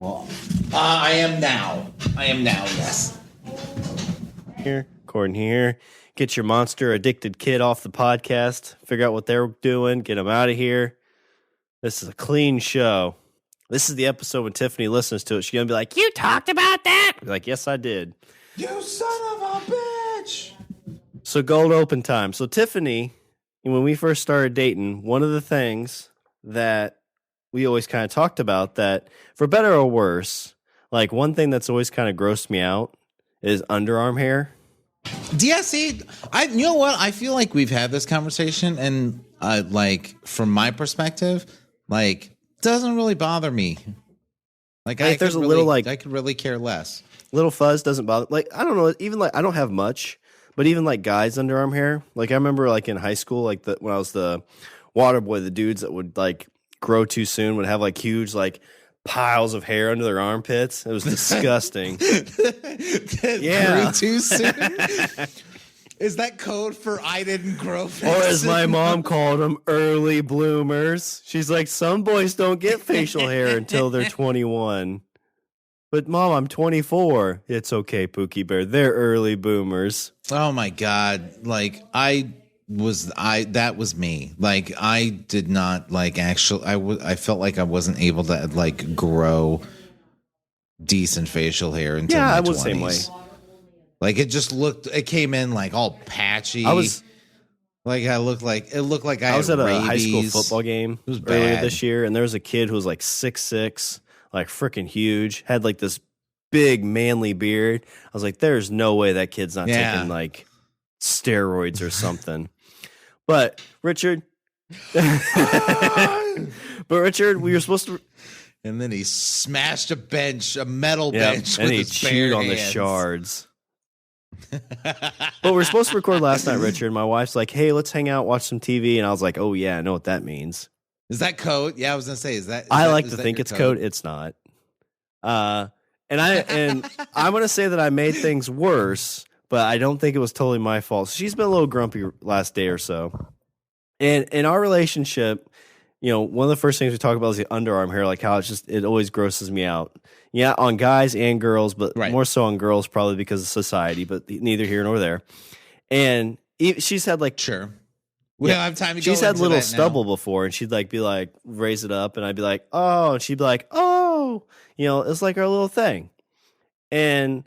Well, I am now. Yes. Here, Gordon here. Get your monster addicted kid off the podcast. Figure out what they're doing. Get them out of here. This is a clean show. This is the episode when Tiffany listens to it. She's going to be like, you talked about that? I'll be like, yes, I did. You son of a bitch. So Gold Open time. So Tiffany, when we first started dating, one of the things that we always kind of talked about that, for better or worse, like one thing that's always kind of grossed me out is underarm hair. Yeah, see, you know what? I feel like we've had this conversation, and like from my perspective, like doesn't really bother me. Like I there's a little like I could really care less. Little fuzz doesn't bother. Like I don't know, even like I don't have much, but even like guys' underarm hair. Like I remember like in high school, like when I was the water boy, the dudes that would like grow too soon would have like huge like piles of hair under their armpits. It was disgusting. Yeah, grew too soon. Is that code for I didn't grow fast? Or as my mom called them, early bloomers. She's like, some boys don't get facial hair until they're 21. But mom, I'm 24. It's okay, Pookie Bear. They're early boomers. Oh my God. Like that was me. Like I did not like actually I felt like I wasn't able to like grow decent facial hair until my 20s. I was the same way. Like it came in like all patchy. It looked like I was at a high school football game earlier this year, and there was a kid who was like 6'6", like freaking huge, had like this big manly beard. I was like, there's no way that kid's not taking like steroids or something. But Richard, we were supposed to. And then he smashed a metal bench, and with he his chewed on the shards. But we're supposed to record last night, Richard. My wife's like, "Hey, let's hang out, watch some TV," and I was like, "Oh yeah, I know what that means." Is that code? Yeah, I was gonna say, I like to think it's code. It's not. And I'm gonna say that I made things worse, but I don't think it was totally my fault. She's been a little grumpy last day or so. And in our relationship, you know, one of the first things we talk about is the underarm hair, like how it always grosses me out. Yeah, on guys and girls, but more so on girls probably because of society, but neither here nor there. And she's had like... Sure. We don't have time to go She's had little stubble before, and she'd like be like, raise it up, and I'd be like, oh, and she'd be like, oh, you know, it's like our little thing. And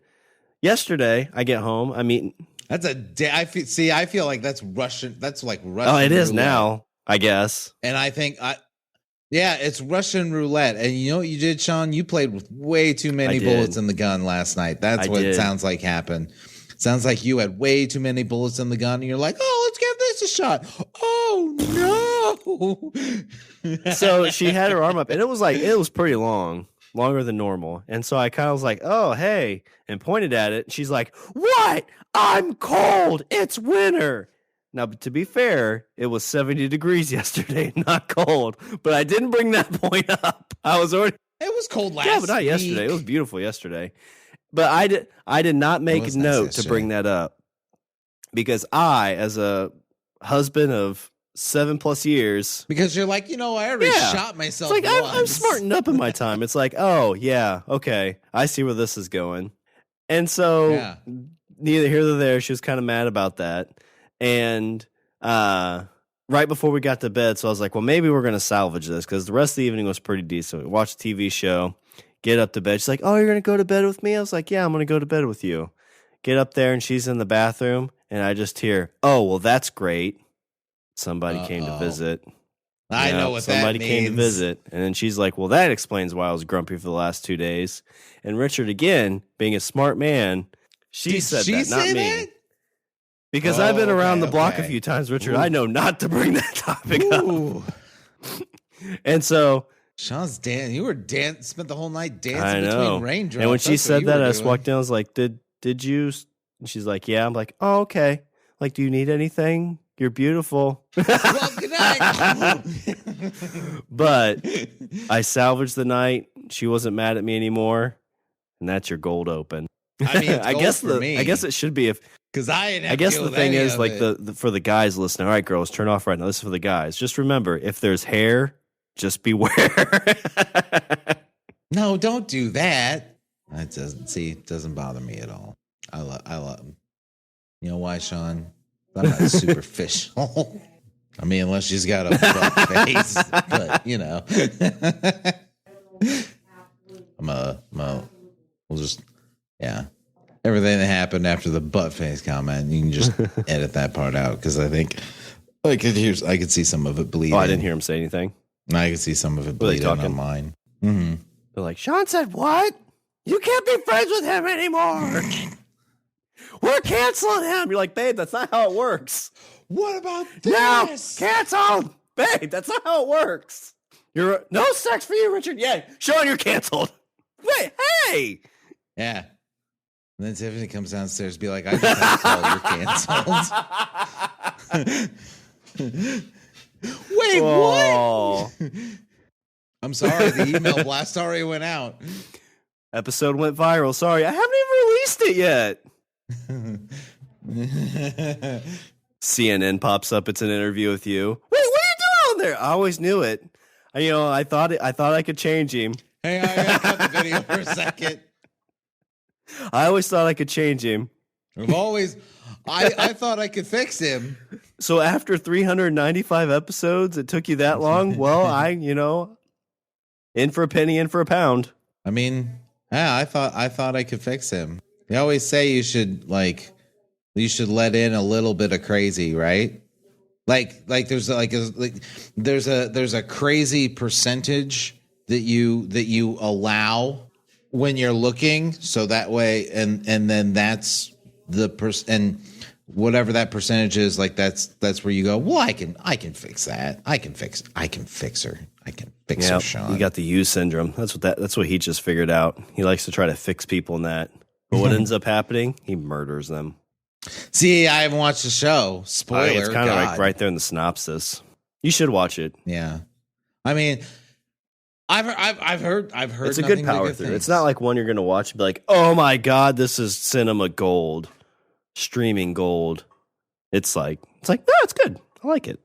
yesterday, I get home, I'm eating... I feel like that's Russian. That's like Russian. Oh, it is roulette. now, I guess. And I think, it's Russian roulette. And you know what you did, Shawn? You played with way too many bullets in the gun last night. That's what it sounds like happened. Sounds like you had way too many bullets in the gun, and you're like, oh, let's give this a shot. Oh no! So she had her arm up, and it was pretty long. Longer than normal. And so I kind of was like, oh, hey, and pointed at it. She's like, what? I'm cold. It's winter. Now, to be fair, it was 70 degrees yesterday, not cold. But I didn't bring that point up. I was already... It was cold last week. Yeah, but not yesterday. It was beautiful yesterday. But I did not make note to bring that up. Because I, as a husband of 7+ years, because you're like, you know, I already shot myself. It's like I'm smartened up in my time. It's like, oh yeah, okay, I see where this is going. And so neither here nor there. She was kind of mad about that. And right before we got to bed, so I was like, well, maybe we're gonna salvage this because the rest of the evening was pretty decent. We watched a TV show, get up to bed. She's like, oh, you're gonna go to bed with me? I was like, yeah, I'm gonna go to bed with you. Get up there, and she's in the bathroom, and I just hear, oh, well, that's great. Somebody came to visit. I know what that means. Somebody came to visit. And then she's like, well, that explains why I was grumpy for the last 2 days. And Richard, again, being a smart man, she said that, not me. That? Because I've been around the block a few times, Richard. Ooh. I know not to bring that topic up. And so... Shawn's spent the whole night dancing between raindrops. And when she said that, I just walked down. I was like, did you? And she's like, yeah. I'm like, oh, okay. Like, do you need anything? You're beautiful. Well, good night. But I salvaged the night. She wasn't mad at me anymore. And that's your Gold Open. I mean, it's gold for me. I guess it should be because I guess the thing is like the for the guys listening. All right, girls, turn off right now. This is for the guys. Just remember, if there's hair, just beware. No, don't do that. It doesn't bother me at all. I love him. You know why, Shawn? I'm not superficial. I mean, unless she's got a butt face, but you know. We'll just, everything that happened after the butt face comment, you can just edit that part out because I think I could see some of it bleeding. Oh, I didn't hear him say anything. I could see some of it bleeding online. Mm-hmm. They're like, Shawn said what? You can't be friends with him anymore. We're canceling him. You're like, babe, that's not how it works. What about this? No, canceled. Babe, that's not how it works. You're no sex for you, Richard. Yeah, Shawn, you're canceled. Wait, hey. Yeah. And then Tiffany comes downstairs and be like, I just have to call you're canceled. Wait, what? I'm sorry, the email blast already went out. Episode went viral. Sorry, I haven't even released it yet. CNN pops up. It's an interview with you. Wait, what are you doing on there? I always knew it. I thought I could change him. Hey, I got the video for a second. I always thought I could change him. I thought I could fix him. So after 395 episodes, it took you that long? Well, in for a penny, in for a pound. I mean, yeah, I thought I could fix him. They always say you should let in a little bit of crazy, right? Like there's a crazy percentage that you allow when you're looking, so that way and then that's the and whatever that percentage is, like that's where you go, well, I can fix that. I can fix her. I can fix her, Shawn. You got the you syndrome. That's what he just figured out. He likes to try to fix people in that. But what ends up happening? He murders them. See, I haven't watched the show. Spoiler. It's kind of like right there in the synopsis. You should watch it. Yeah. I mean, I've heard it's a good power through. It's not like one you're going to watch and be like, oh my God, this is cinema gold, streaming gold. It's like, no, it's good. I like it.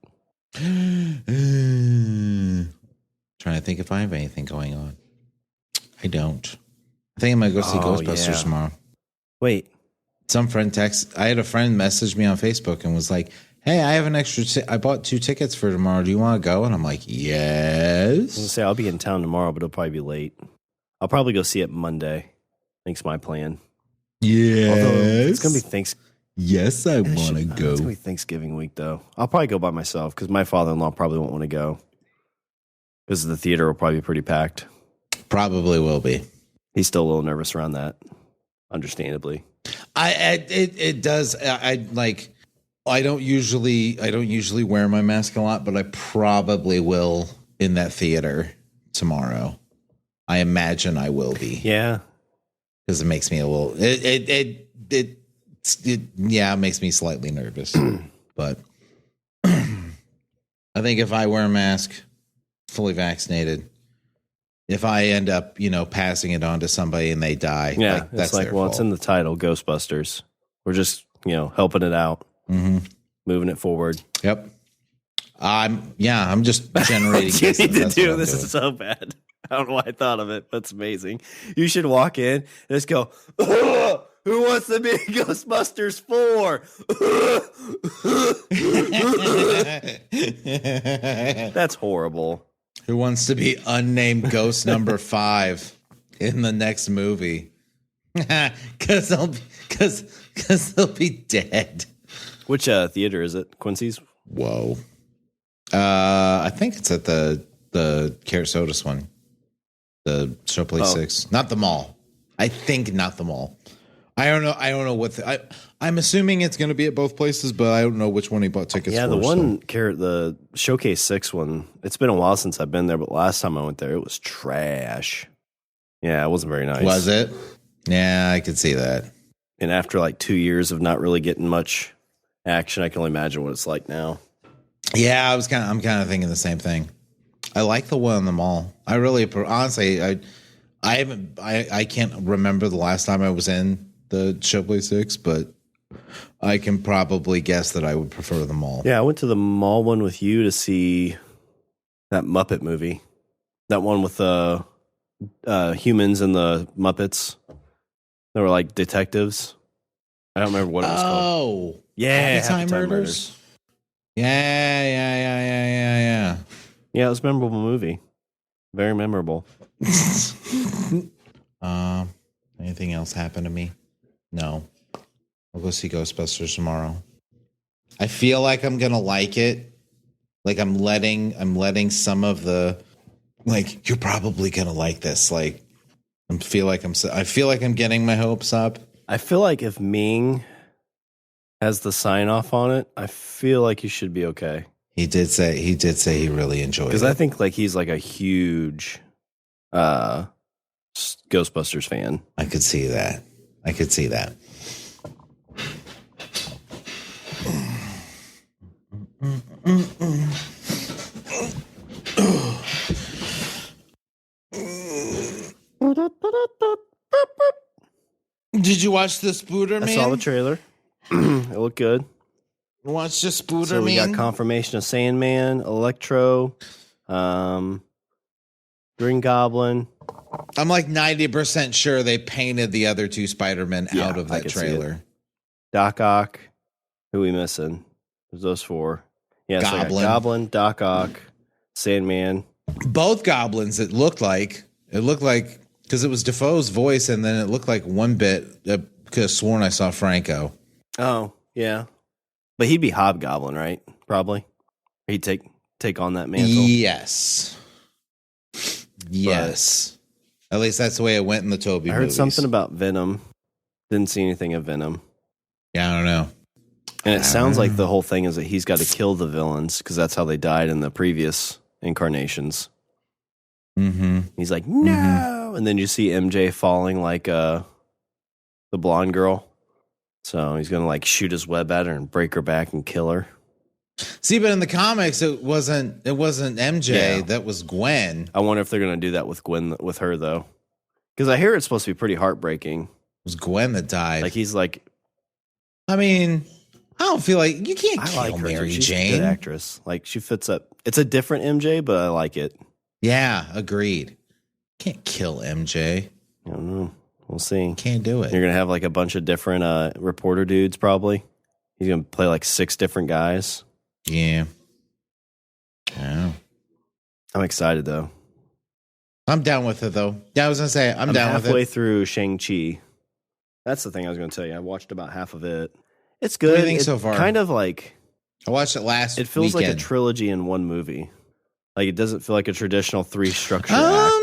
Trying to think if I have anything going on. I don't. I think I'm going to go see Ghostbusters tomorrow. Wait. Some friend I had a friend message me on Facebook and was like, hey, I have an extra, I bought 2 tickets for tomorrow. Do you want to go? And I'm like, yes. I was going to say, I'll be in town tomorrow, but it'll probably be late. I'll probably go see it Monday. I think's my plan. Yes. Although it's going to be Thanksgiving. Yes, I want to go. It's going to be Thanksgiving week, though. I'll probably go by myself because my father-in-law probably won't want to go because the theater will probably be pretty packed. Probably will be. He's still a little nervous around that, understandably. It does. I don't usually wear my mask a lot, but I probably will in that theater tomorrow. I imagine I will be. Yeah. Because it makes me a little it makes me slightly nervous. But I think if I wear a mask, fully vaccinated, if I end up, passing it on to somebody and they die, that's like, well, it's in the title, Ghostbusters. We're just, helping it out, moving it forward. Yep. I'm just generating. You need to do this is so bad. I don't know why I thought of it, but it's amazing. You should walk in and just go, who wants to be Ghostbusters 4? That's horrible. Who wants to be unnamed ghost number 5 in the next movie? Because they'll be dead. Which theater is it? Quincy's? Whoa. I think it's at the Carasotis one. The Showplace 6. Not the mall. I think not the mall. I don't know what I'm assuming it's going to be at both places, but I don't know which one he bought tickets for. Yeah, the Showcase 6 one, it's been a while since I've been there, but last time I went there, it was trash. Yeah, it wasn't very nice. Was it? Yeah, I could see that. And after like 2 years of not really getting much action, I can only imagine what it's like now. Yeah, I'm kind of thinking the same thing. I like the one in the mall. I really, honestly, I can't remember the last time I was in the Showplace 6, but I can probably guess that I would prefer the mall. Yeah, I went to the mall one with you to see that Muppet movie. That one with humans and the Muppets. They were like detectives. I don't remember what it was called. Oh, yeah, Happy Time Murders. Yeah. Yeah, it was a memorable movie. Very memorable. Anything else happen to me? No. I'll go see Ghostbusters tomorrow. I feel like I'm gonna like it. Like I'm letting some of the like you're probably gonna like this. Like I feel like I'm getting my hopes up. I feel like if Ming has the sign off on it, I feel like you should be okay. He did say he really enjoyed it. Because I think like he's like a huge Ghostbusters fan. I could see that. Did you watch the Spooderman? I saw the trailer. It looked good. Watch the Spooderman. So we got confirmation of Sandman, Electro, Green Goblin. I'm like 90% sure they painted the other two Spider-Men out of that trailer. Doc Ock. Who we missing? There's those four. Yeah, Goblin. So Goblin, Doc Ock, Sandman. Both goblins, it looked like, because it was Defoe's voice, and then it looked like one bit, I could have sworn I saw Franco. Oh, yeah. But he'd be Hobgoblin, right? Probably. He'd take on that mantle. Yes. At least that's the way it went in the Toby I heard movies. something about Venom. Didn't see anything of Venom. Yeah, I don't know. And it sounds like the whole thing is that he's got to kill the villains because that's how they died in the previous incarnations. Mm-hmm. He's like, no! Mm-hmm. And then you see MJ falling like the blonde girl. So he's going to like shoot his web at her and break her back and kill her. See, but in the comics, it wasn't MJ. Yeah. That was Gwen. I wonder if they're going to do that with Gwen, with her, though. Because I hear it's supposed to be pretty heartbreaking. It was Gwen that died. Like, he's like... I mean, I don't feel like... You can't kill Mary Jane. She's a good actress. Like, she fits up... It's a different MJ, but I like it. Yeah, agreed. Can't kill MJ. I don't know. We'll see. Can't do it. You're going to have, like, a bunch of different reporter dudes, probably. He's going to play, like, 6 different guys. Yeah. I'm excited, though. I'm down with it, though. Yeah, I was going to say, I'm down with it. Halfway through Shang-Chi. That's the thing I was going to tell you. I watched about half of it. It's good. What do you think so far? Kind of like... I watched it last It feels weekend. like a trilogy in one movie. Like, it doesn't feel like a traditional 3-structure act.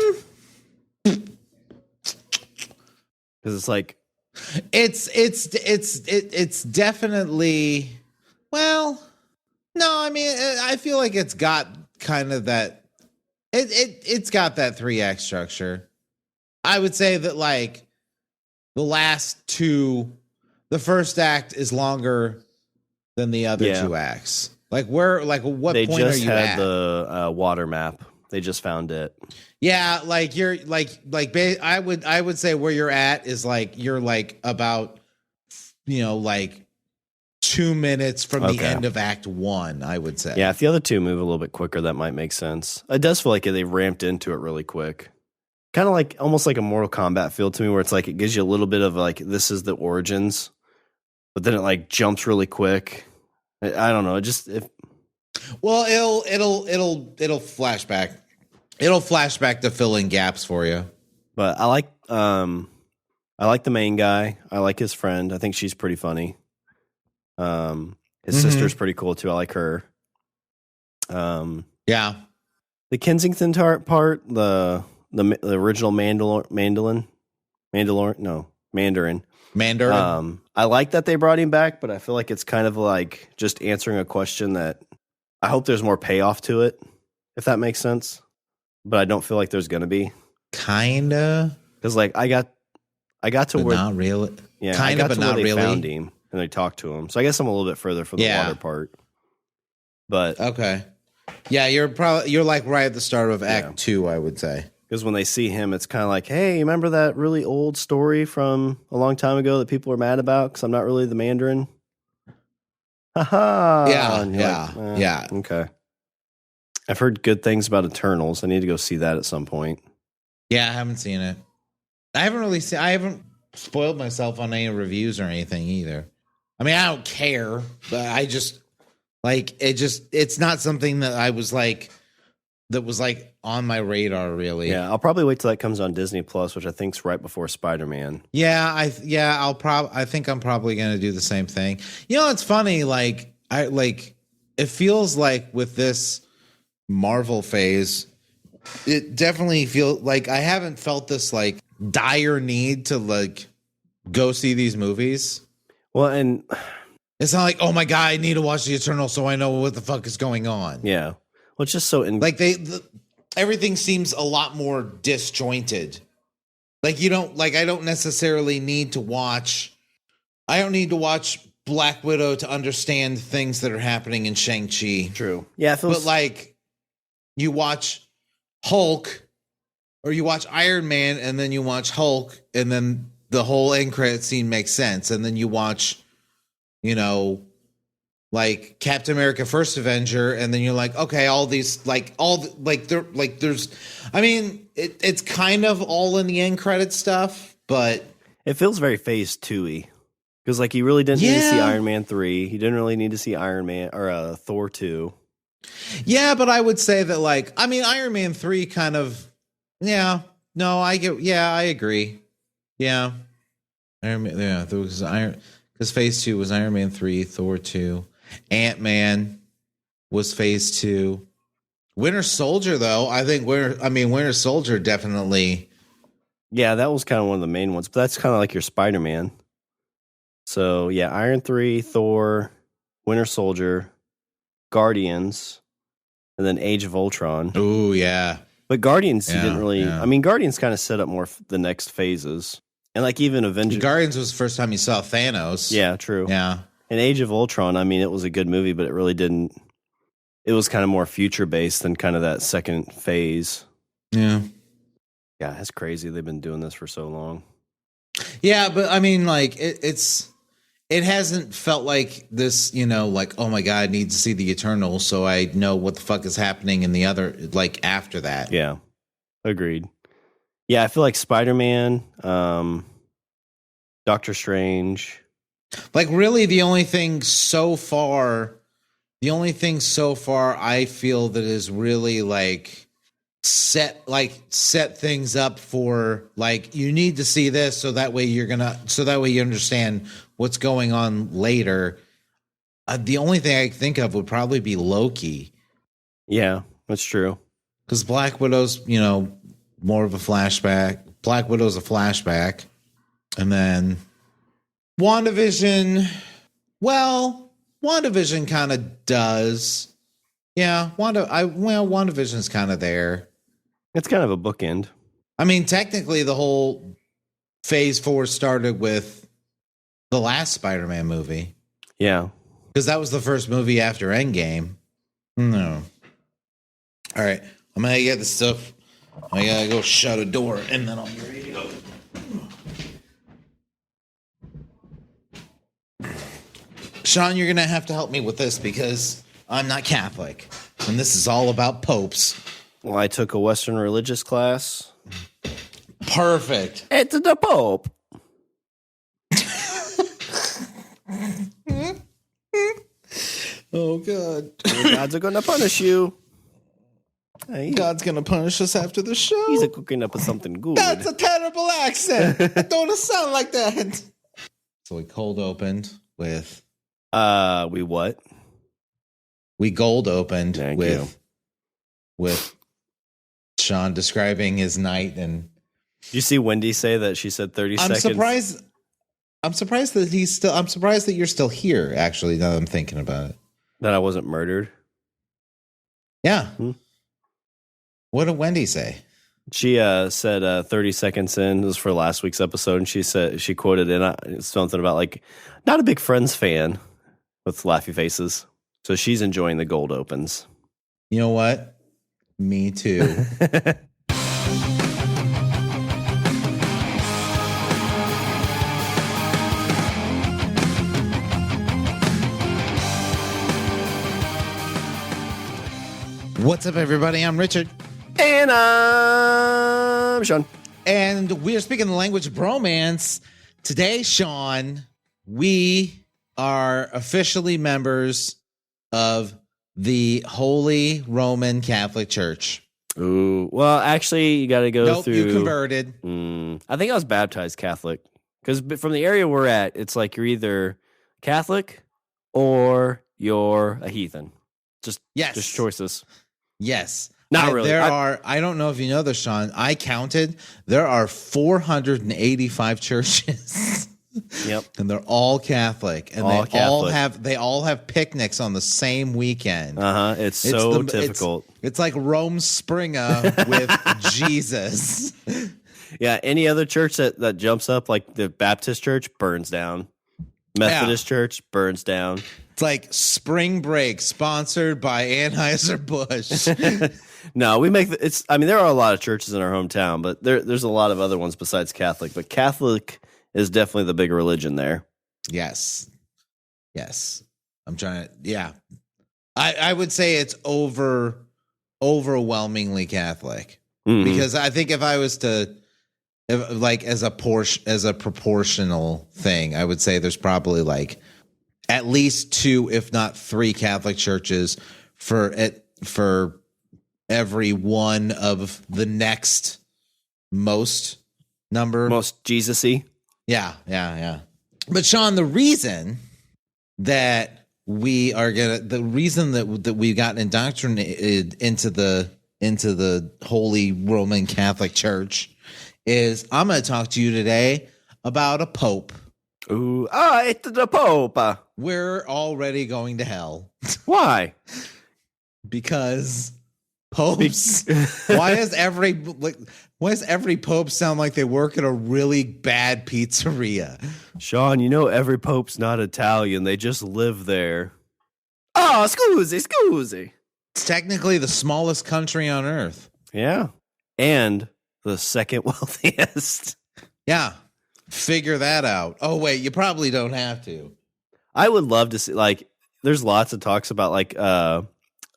Because it's like... It's definitely... Well... No, I mean, I feel like it's got kind of that. It's got that 3-act structure. I would say that like the last two, the first act is longer than the other 2 acts. Like where, like what they point are you at? They just had the water map. They just found it. Yeah, like you're I would say where you're at is like you're like about, like 2 minutes from the end of Act 1, I would say. Yeah, if the other two move a little bit quicker, that might make sense. It does feel like they ramped into it really quick. Kind of like, almost like a Mortal Kombat feel to me, where it's like, it gives you a little bit of like, this is the origins, but then it like jumps really quick. I don't know. It just... Well, it'll flashback. It'll flashback to fill in gaps for you. But I like the main guy. I like his friend. I think she's pretty funny. His sister's pretty cool too. I like her. Yeah. The Kensington part, the original Mandarin. I like that they brought him back, but I feel like it's kind of like just answering a question that I hope there's more payoff to it, if that makes sense. But I don't feel like there's gonna be. Kinda, because like I got to but where not really. Yeah, kinda, I got but to not where they really. found him and they talked to him. So I guess I'm a little bit further from the water part. But okay, yeah, you're like right at the start of Act 2, I would say. Because when they see him, it's kind of like, hey, remember that really old story from a long time ago that people were mad about because I'm not really the Mandarin? Haha. Yeah. Okay. I've heard good things about Eternals. I need to go see that at some point. Yeah, I haven't seen it. I haven't spoiled myself on any reviews or anything either. I mean, I don't care, but I just it's not something that I was like, that was like on my radar really. Yeah, I'll probably wait till that comes on Disney Plus, which I think's right before Spider-Man. I think I'm probably going to do the same thing. You know, it's funny. It feels like with this Marvel phase, it definitely feels like I haven't felt this like dire need to like go see these movies. Well, and it's not like, oh my God, I need to watch the Eternal so I know what the fuck is going on. Yeah. Well, it's just so everything seems a lot more disjointed. Like I don't necessarily need to watch. I don't need to watch Black Widow to understand things that are happening in Shang-Chi. True. Yeah. But like you watch Hulk or you watch Iron Man and then you watch Hulk and then the whole end credit scene makes sense. And then you watch, you know, like Captain America First Avenger, and then you're like, okay, all these there's I mean, it's kind of all in the end credit stuff, but it feels very phase 2-y. Because like you really didn't need to see Iron Man 3. You didn't really need to see Iron Man or Thor 2. Yeah, but I would say that like, I mean, Iron Man 3 kind of, I agree. Yeah. Because phase 2 was Iron Man 3, Thor 2. Ant-Man was phase 2. Winter Soldier, though, I think Winter Soldier definitely. Yeah, that was kind of one of the main ones, but that's kind of like your Spider-Man. So yeah, Iron 3, Thor, Winter Soldier, Guardians, and then Age of Ultron. Oh yeah. But Guardians, you didn't really. Yeah. I mean, Guardians kind of set up more the next phases, and like even Avengers. Guardians was the first time you saw Thanos. Yeah, true. Yeah. And Age of Ultron, I mean, it was a good movie, but it really didn't. It was kind of more future based than kind of that second phase. Yeah. Yeah, that's crazy. They've been doing this for so long. Yeah, but I mean, like it hasn't felt like this, you know, like, oh my God, I need to see the Eternal so I know what the fuck is happening in the other, like after that. Yeah, agreed. Yeah, I feel like Spider-Man, Doctor Strange. Like really the only thing so far I feel that is really like set things up for like, you need to see this so that way you understand what's going on later. The only thing I think of would probably be Loki. Yeah, that's true. Because Black Widow's, you know, more of a flashback. Black Widow's a flashback. And then WandaVision, well, WandaVision kind of does. Yeah, WandaVision's kind of there. It's kind of a bookend. I mean, technically the whole phase 4 started with the last Spider-Man movie. Yeah. Because that was the first movie after Endgame. No. All right. I'm going to get the stuff. I got to go shut a door and then I'll be ready to go. Shawn, you're going to have to help me with this because I'm not Catholic. And this is all about popes. Well, I took a Western religious class. Perfect. It's the Pope. Oh, God. Gods are going to punish you. Hey. God's going to punish us after the show. He's cooking up with something good. That's a terrible accent. It don't sound like that. So we cold opened with... We what? We gold opened Thank you. with Shawn describing his night. And did you see Wendy say that she said 30 seconds? I'm surprised that you're still here, actually, now that I'm thinking about it. That I wasn't murdered? Yeah. What did Wendy say? She said 30 seconds in, it was for last week's episode, and she quoted in something about like, not a big Friends fan, with laughy faces. So she's enjoying the gold opens. You know what? Me too. What's up, everybody? I'm Richard. And I'm Shawn. And we are speaking the language of bromance. Today, Shawn, we are officially members of the Holy Roman Catholic Church. Ooh, well, actually, you got to go through. You converted. I think I was baptized Catholic because from the area we're at, it's like you're either Catholic or you're a heathen. Just choices. Yes. Not really. I don't know if you know this, Shawn. I counted. There are 485 churches. Yep. And they're all Catholic. And they all have picnics on the same weekend. It's so difficult. It's like Rome Springer with Jesus. Yeah, any other church that jumps up, like the Baptist church, burns down. Methodist church burns down. It's like spring break sponsored by Anheuser-Busch. No, we make there are a lot of churches in our hometown, but there's a lot of other ones besides Catholic. But Catholic is definitely the big religion there. Yes. I'm trying to. Yeah, I would say it's overwhelmingly Catholic because I think if I was to, as a proportional thing, I would say there's probably like at least 2, if not 3 Catholic churches for every one of the next most Jesus-y. Yeah. But Shawn, the reason that we got indoctrinated into the Holy Roman Catholic Church is I'm going to talk to you today about a pope. Ooh, it's the Pope. We're already going to hell. Why? Because popes. Why does every pope sound like they work at a really bad pizzeria? Shawn, every pope's not Italian. They just live there. Oh, scusi. It's technically the smallest country on earth. Yeah. And the second wealthiest. Yeah. Figure that out. Oh, wait, you probably don't have to. I would love to see, there's lots of talks about,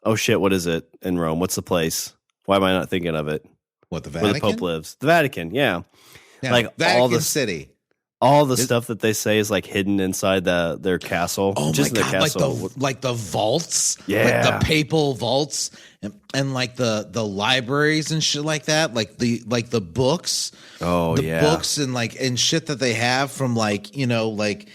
oh shit, what is it in Rome? What's the place? Why am I not thinking of it? What, the Vatican? Where the Pope lives. The Vatican, yeah. Vatican City. All the stuff that they say is hidden inside their castle. Oh my God, castle. Like the vaults, yeah, like the papal vaults, and the libraries and shit like that, like the books. Oh yeah, books and shit that they have from 5,000.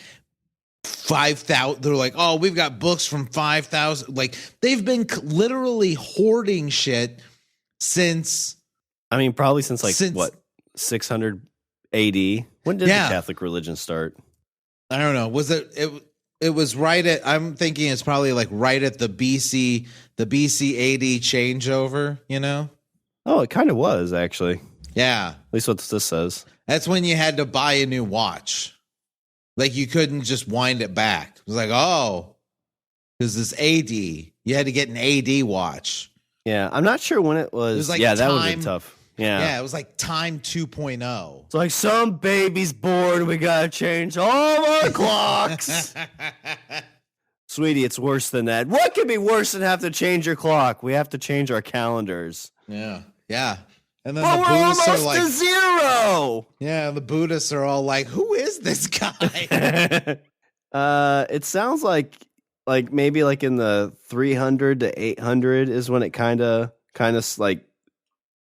They're like, oh, we've got books from 5,000. Like they've been literally hoarding shit since. I mean, probably since 600 AD. When did the Catholic religion start? I don't know. Was it was right at, I'm thinking it's probably right at the BC AD changeover, Oh, it kind of was actually. Yeah. At least what this says. That's when you had to buy a new watch. You couldn't just wind it back. It was because this AD, you had to get an AD watch. Yeah. I'm not sure when it was. That would have been tough. Yeah, it was like time 2.0. It's like some baby's born. We got to change all our clocks. Sweetie, it's worse than that. What could be worse than have to change your clock? We have to change our calendars. Yeah. And then the Buddhists are to zero. Yeah, the Buddhists are all like, who is this guy? It sounds like maybe in the 300 to 800 is when it kind of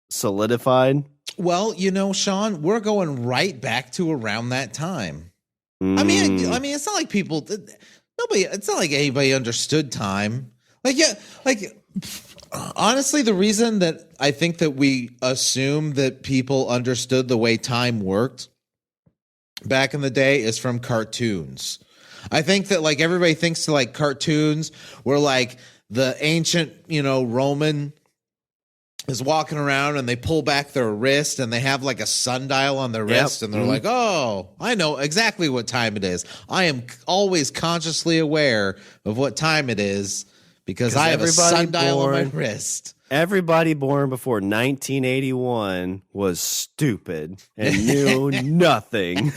solidified. Well, Shawn, we're going right back to around that time. I mean, it's not like it's not like anybody understood time. Honestly, the reason that I think that we assume that people understood the way time worked back in the day is from cartoons. I think that everybody thinks cartoons were the ancient, Roman is walking around and they pull back their wrist and they have a sundial on their wrist and they're like, oh, I know exactly what time it is. I am always consciously aware of what time it is because I have a sundial on my wrist. Everybody born before 1981 was stupid and knew nothing.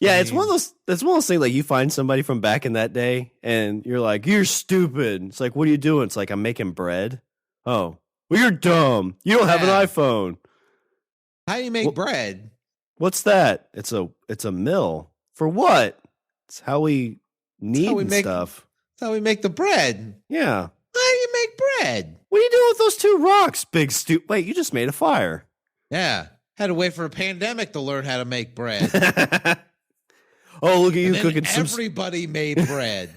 Yeah, it's one of those. That's one of those things. Like you find somebody from back in that day, and you're like, "You're stupid." It's like, "What are you doing?" It's like, "I'm making bread." Oh, well, you're dumb. You don't have an iPhone. How do you make bread? What's that? It's a mill for what? It's how we knead stuff. That's how we make the bread. Yeah. How do you make bread? What are you doing with those 2 rocks, big Wait, you just made a fire. Yeah. Had to wait for a pandemic to learn how to make bread. Oh, look at you cooking some. Everybody made bread.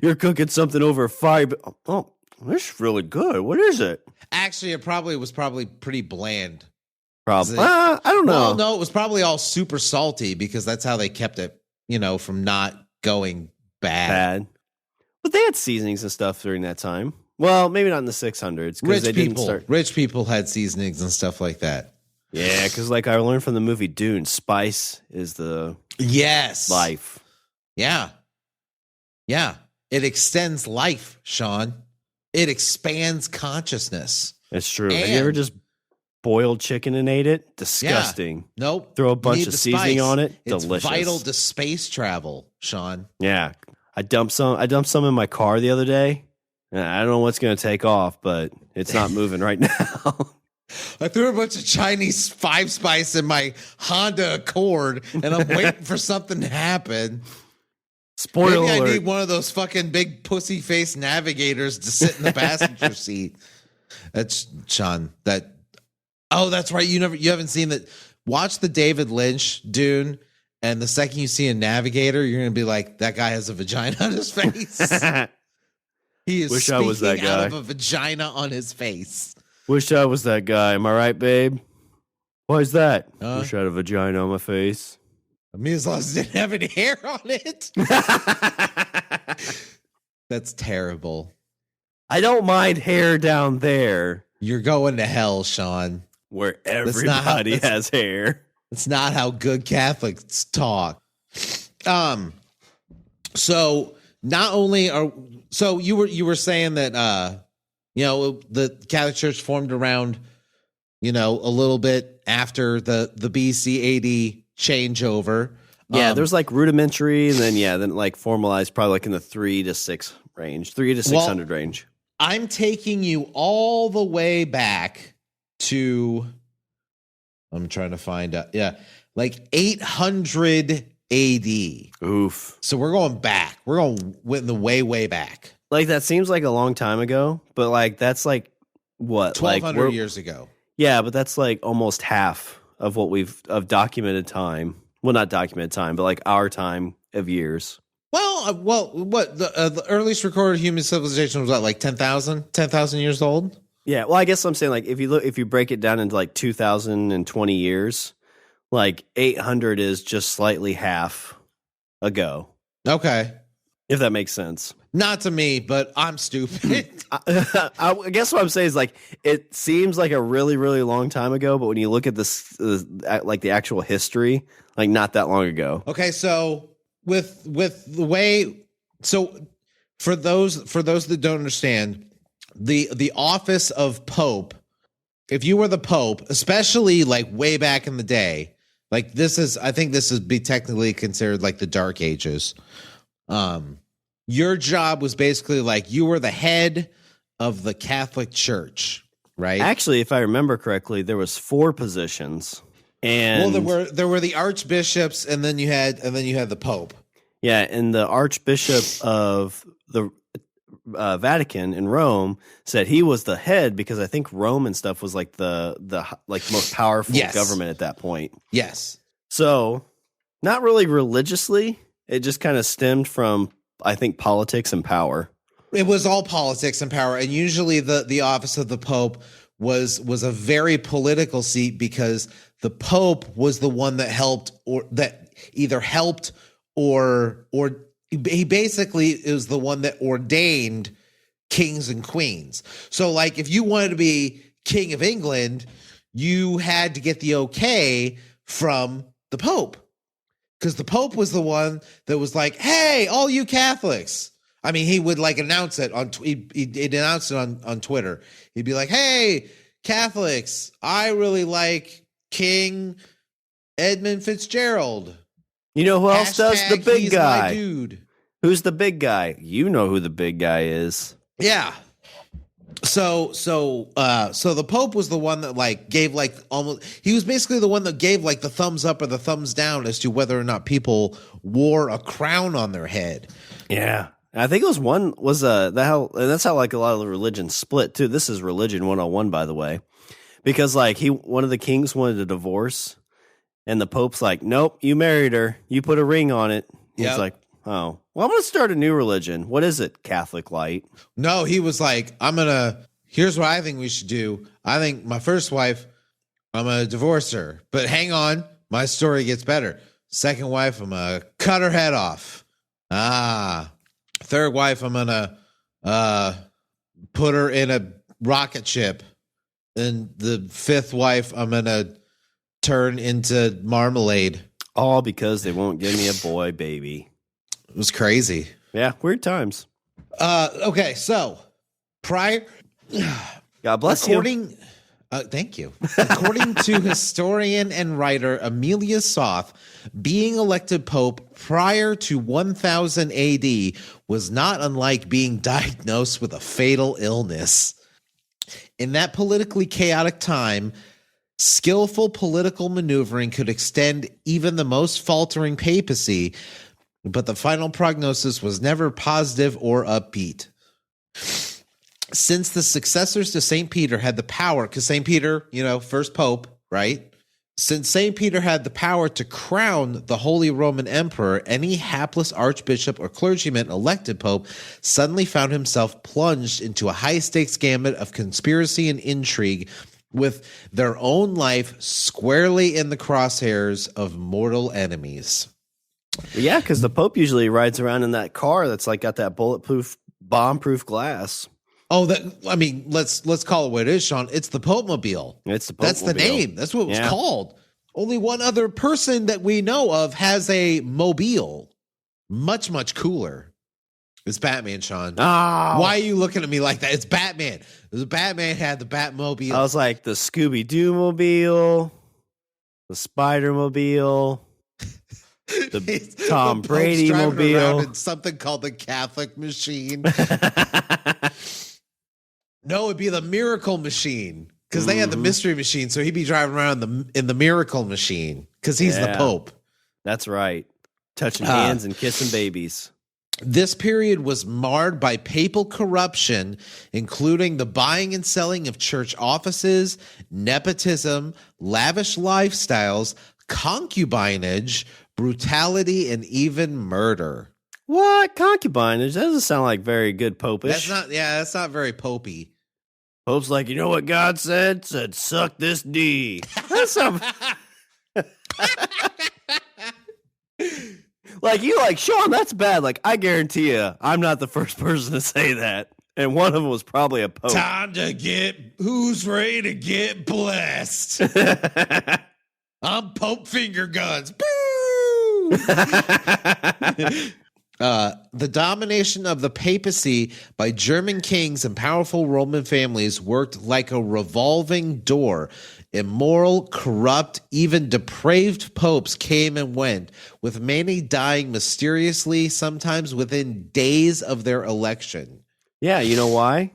You're cooking something over a fire. Oh, this is really good. What is it? Actually, it was probably pretty bland. Probably. I don't know. Well, no, it was probably all super salty because that's how they kept it, from not going bad. But they had seasonings and stuff during that time. Well, maybe not in the 600s. Rich people had seasonings and stuff like that. Yeah, because like I learned from the movie Dune, spice is the life. Yeah. Yeah. It extends life, Shawn. It expands consciousness. It's true. Have you ever just boiled chicken and ate it? Disgusting. Yeah. Nope. Throw a bunch of seasoning on it. It's delicious. Vital to space travel, Shawn. Yeah. I dumped some in my car the other day. I don't know what's going to take off, but it's not moving right now. I threw a bunch of Chinese 5-spice in my Honda Accord, and I'm waiting for something to happen. Spoiler Maybe alert. I need one of those fucking big pussy face navigators to sit in the passenger seat. That's Shawn. That's right. You haven't seen that. Watch the David Lynch Dune, and the second you see a navigator, you're gonna be like, that guy has a vagina on his face. He is Wish I was that guy. out of a vagina on his face. Wish I was that guy. Am I right, babe? Why is that? Wish I had a vagina on my face. I mean, as long as it didn't have any hair on it. That's terrible. I don't mind hair down there. You're going to hell, Shawn. Where everybody has hair. That's not how good Catholics talk. So not only you were saying that the Catholic Church formed around a little bit after the BC AD changeover. Yeah, there's like rudimentary, and then like formalized, probably like in the 3 to 6 range, 3 to 600 range. I'm taking you all the way back to. I'm trying to find out. Yeah, like 800 AD. Oof. So we're going back. We're going the way back. Like that seems like a long time ago, but like that's like what 1,200 years ago. Yeah, but that's like almost half of what of documented time. Well, not documented time, but like our time of years. Well, what the earliest recorded human civilization was like 10,000 years old. Yeah, well, I guess I'm saying like if you break it down into like 2,020 years, like 800 is just slightly half ago. Okay, if that makes sense. Not to me, but I'm stupid. I guess what I'm saying is like it seems like a really, really long time ago, but when you look at this, like the actual history, like not that long ago. Okay, so with the way, so for those that don't understand, the office of Pope, if you were the Pope, especially like way back in the day, like I think this is be technically considered like the Dark Ages. Your job was basically like you were the head of the Catholic Church, right? Actually, if I remember correctly, there was 4 positions, and there were the archbishops, and then you had the Pope. Yeah, and the Archbishop of the Vatican in Rome said he was the head because I think Rome and stuff was like the like most powerful government at that point. Yes. So, not really religiously, it just kind of stemmed from I think politics and power. It was all politics and power, and usually the office of the Pope was a very political seat because the Pope was the one that helped or he basically is the one that ordained kings and queens. So like if you wanted to be king of England, you had to get the okay from the Pope. Because the Pope was the one that was like, "Hey, all you Catholics." I mean, he would like announce it he'd announce it on Twitter. He'd be like, "Hey, Catholics, I really like King Edmund Fitzgerald." You know who else does? The big he's guy. My dude. Who's the big guy? You know who the big guy is. Yeah. So the Pope was the one that like gave like almost, he was basically the one that gave like the thumbs up or the thumbs down as to whether or not people wore a crown on their head. Yeah. I think it was that's how like a lot of the religions split too. This is religion 101, by the way, because like one of the kings wanted a divorce and the Pope's like, nope, you married her. You put a ring on it. Yep. He's like, oh, well, I'm going to start a new religion. What is it? Catholic Light. No, he was like, here's what I think we should do. I think my first wife, I'm going to divorce her. But hang on, my story gets better. Second wife, I'm going to cut her head off. Third wife, I'm going to put her in a rocket ship. And the fifth wife, I'm going to turn into marmalade. All because they won't give me a boy baby. It was crazy. Yeah, weird times. Okay, so prior, God bless you. Thank you. According to historian and writer Amelia Soth, being elected pope prior to 1000 AD was not unlike being diagnosed with a fatal illness. In that politically chaotic time, skillful political maneuvering could extend even the most faltering papacy, but the final prognosis was never positive or upbeat. Since the successors to St. Peter had the power, because St. Peter, first pope, right? Since St. Peter had the power to crown the Holy Roman Emperor, any hapless archbishop or clergyman elected pope suddenly found himself plunged into a high-stakes gamut of conspiracy and intrigue, with their own life squarely in the crosshairs of mortal enemies. Yeah, because the Pope usually rides around in that car that's like got that bulletproof, bomb-proof glass. Oh, let's call it what it is, Sean. It's the Pope Mobile. It's the Pope That's the name. That's what it was called. Only one other person that we know of has a mobile. Much, much cooler. It's Batman, Sean. Oh. Why are you looking at me like that? It's Batman. Batman had the Batmobile. I was like the Scooby-Doo mobile, the Spider-Mobile, the Tom Brady mobile. In something called the Catholic Machine. No, it'd be the Miracle Machine, because they had the Mystery Machine, so he'd be driving around in the Miracle Machine because he's the Pope. That's right. Touching hands and kissing babies. This period was marred by papal corruption, including the buying and selling of church offices, nepotism, lavish lifestyles, concubinage, brutality, and even murder. What? Concubinage? That doesn't sound like very good popish. That's not very popey. Pope's like, you know what God said? Said, suck this D. That's some... Like, you like, Sean, that's bad. Like, I guarantee you, I'm not the first person to say that. And one of them was probably a pope. Time to who's ready to get blessed? I'm Pope Finger Guns. Boo! The domination of the papacy by German kings and powerful Roman families worked like a revolving door. Immoral, corrupt, even depraved popes came and went, with many dying mysteriously, sometimes within days of their election. Yeah, you know why?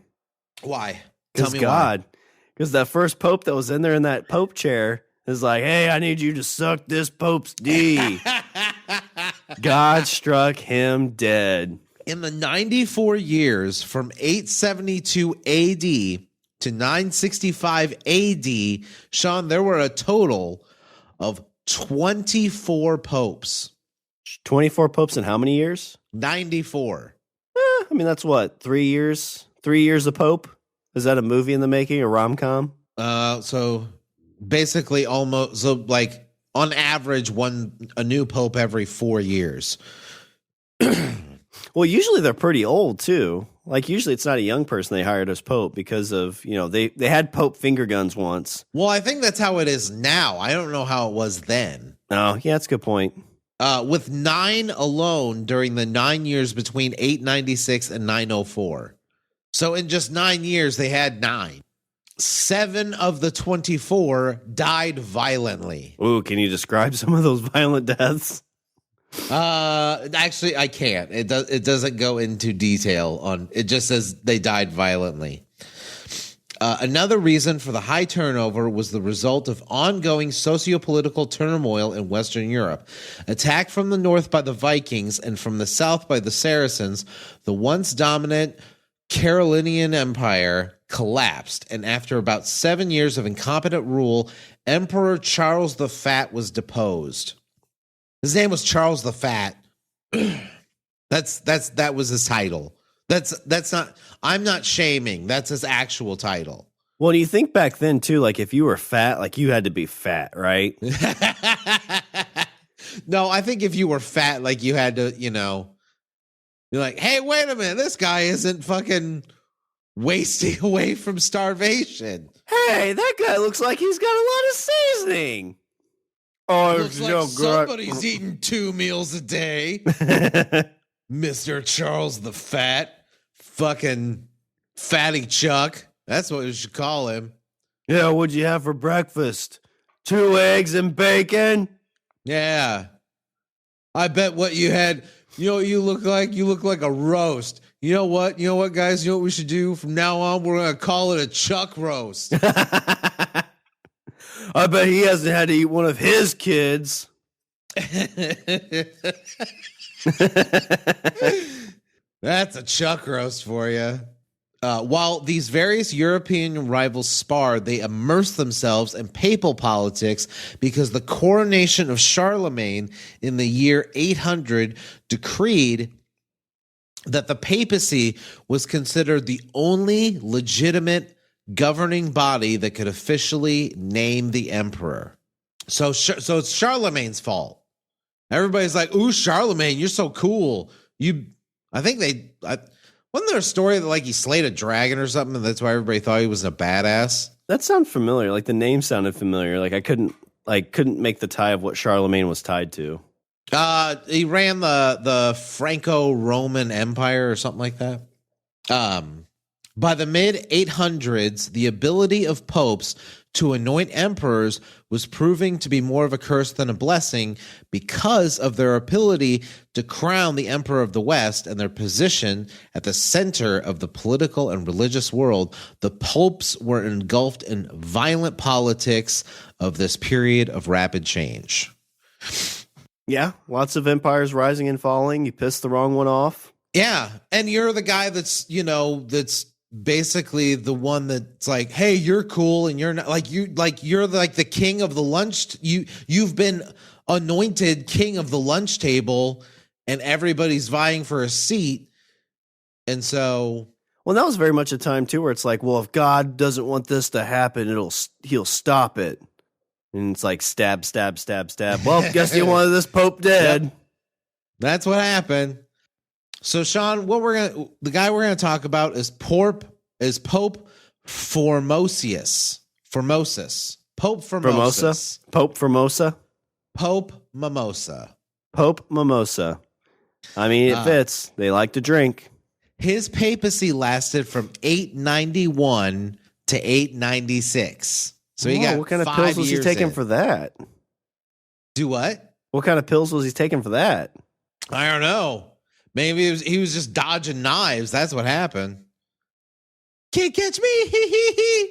Why? Tell me God. Because that first pope that was in there in that pope chair is like, hey, I need you to suck this pope's D. God struck him dead. In the 94 years from 872 AD to 965 AD, Sean, there were a total of 24 popes. 24 popes in how many years? 94. I mean, that's what, 3 years? 3 years of pope? Is that a movie in the making, a rom-com? So basically almost, so like on average, a new pope every 4 years. Well, usually they're pretty old too. Like usually it's not a young person they hired as pope because of, they had pope finger guns once. Well, I think that's how it is now. I don't know how it was then. Oh, yeah, that's a good point. With 9 alone during the 9 years between 896 and 904. So in just 9 years, they had 9. 7 of the 24 died violently. Ooh, can you describe some of those violent deaths? Actually, I can't. It doesn't go into detail on. It just says they died violently. Another reason for the high turnover was the result of ongoing socio-political turmoil in Western Europe. Attacked from the north by the Vikings and from the south by the Saracens, the once dominant Carolingian Empire collapsed, and after about 7 years of incompetent rule, Emperor Charles the Fat was deposed. His name was Charles the Fat. That was his title. That's not. I'm not shaming. That's his actual title. Well, do you think back then too? Like, if you were fat, like you had to be fat, right? No, I think if you were fat, like you had to, you're like, hey, wait a minute, this guy isn't fucking wasting away from starvation. Hey, that guy looks like he's got a lot of seasoning. Oh, looks like somebody's eating 2 meals a day. Mr. Charles the Fat. Fucking Fatty Chuck. That's what we should call him. Yeah, what'd you have for breakfast? 2 eggs and bacon? Yeah. I bet what you had, what you look like? You look like a roast. You know what, guys? You know what we should do? From now on, we're going to call it a Chuck roast. I bet he hasn't had to eat one of his kids. That's a Chuck roast for you. While these various European rivals sparred, they immersed themselves in papal politics because the coronation of Charlemagne in the year 800 decreed that the papacy was considered the only legitimate governing body that could officially name the emperor. So it's Charlemagne's fault. Everybody's like, "Ooh, Charlemagne, you're so cool." Wasn't there a story that like he slayed a dragon or something, and that's why everybody thought he was a badass? That sounds familiar. Like the name sounded familiar. Like I couldn't make the tie of what Charlemagne was tied to. He ran the Franco-Roman Empire or something like that. By the mid-800s, the ability of popes to anoint emperors was proving to be more of a curse than a blessing because of their ability to crown the emperor of the West and their position at the center of the political and religious world. The popes were engulfed in violent politics of this period of rapid change. Yeah, lots of empires rising and falling. You piss the wrong one off. Yeah, and you're the guy that's basically the one that's like, hey, you're cool and you're not, you're like the king of the lunch. You've been anointed king of the lunch table and everybody's vying for a seat. And so, well, that was very much a time too where it's like, well, if God doesn't want this to happen, he'll stop it. And it's like stab, stab, stab, stab. Well, guess you wanted this Pope dead. Yep. That's what happened. So, Shawn, the guy we're gonna talk about is Pope Formosius. Pope Formosus. Pope Formosa. Pope Mimosa. Pope Mimosa. I mean, it fits. They like to drink. His papacy lasted from 891 to 896. So he got what kind of pills was he taking for that? Do what? What kind of pills was he taking for that? I don't know. Maybe he was just dodging knives. That's what happened. Can't catch me.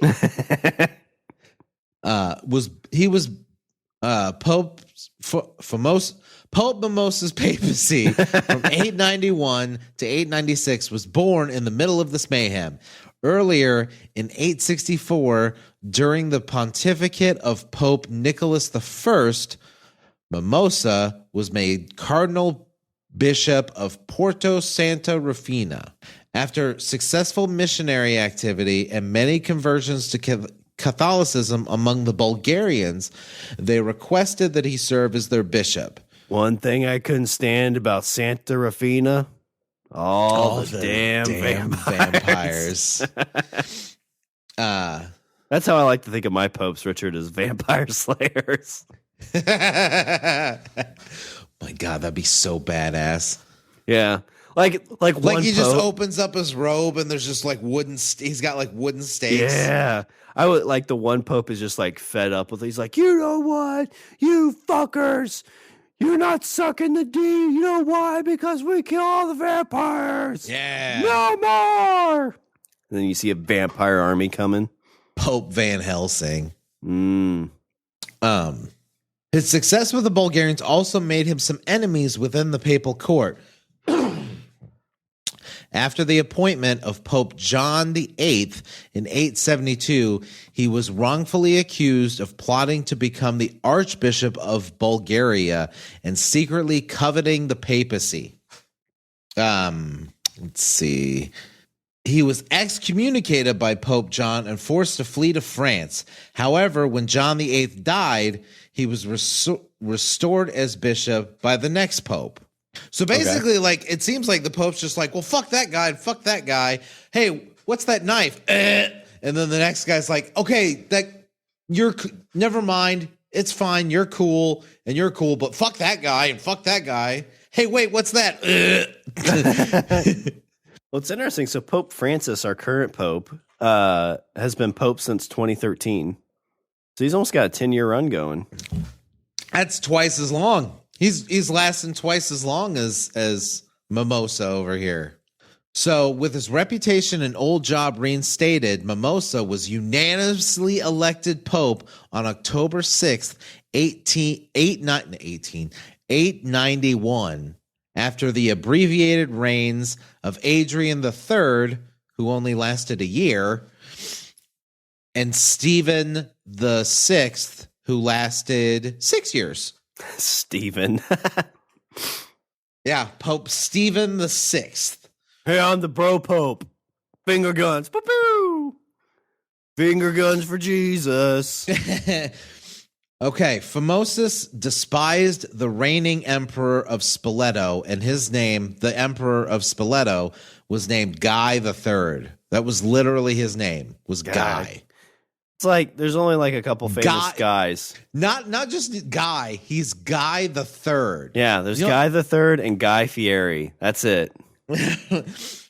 Pope Mimosa's papacy from 891 to 896 was born in the middle of this mayhem. Earlier in 864, during the pontificate of Pope Nicholas I, Mimosa was made Cardinal Bishop of Porto Santa Rufina. After successful missionary activity and many conversions to Catholicism among the Bulgarians, they requested that he serve as their bishop. One thing I couldn't stand about Santa Rufina, all the damn vampires. That's how I like to think of my popes, Richard, as vampire slayers. My God, that'd be so badass. Yeah. Like he just opens up his robe and there's just like he's got like wooden stakes. Yeah. I would like the one pope is just like fed up with it. He's like, you know what? You fuckers. You're not sucking the D. You know why? Because we kill all the vampires. Yeah. No more. And then you see a vampire army coming. Pope Van Helsing. His success with the Bulgarians also made him some enemies within the papal court. After the appointment of Pope John VIII in 872, he was wrongfully accused of plotting to become the Archbishop of Bulgaria and secretly coveting the papacy. Let's see. He was excommunicated by Pope John and forced to flee to France. However, when John VIII died, he was restored as bishop by the next pope. So basically, like, it seems like the Pope's just like, well, fuck that guy and fuck that guy. Hey, what's that knife? And then the next guy's like, okay, never mind. It's fine. You're cool and you're cool, but fuck that guy and fuck that guy. Hey, wait, what's that? Well, it's interesting. So Pope Francis, our current Pope, has been Pope since 2013. So he's almost got a 10-year run going. That's twice as long. He's lasting twice as long as Mimosa over here. So with his reputation and old job reinstated, Mimosa was unanimously elected Pope on October 6th, 891, after the abbreviated reigns of Adrian III, who only lasted a year, and Stephen VI, who lasted 6 years. Stephen. Yeah, Pope Stephen VI. Hey, I'm the bro Pope. Finger guns. Boo-boo. Finger guns for Jesus. Okay, Formosus despised the reigning emperor of Spoleto, and his name, the emperor of Spoleto, was named Guy III. That was literally his name, was Guy. It's like there's only like a couple famous guys. Not just Guy. He's Guy the Third. Yeah, there's Guy the Third and Guy Fieri. That's it.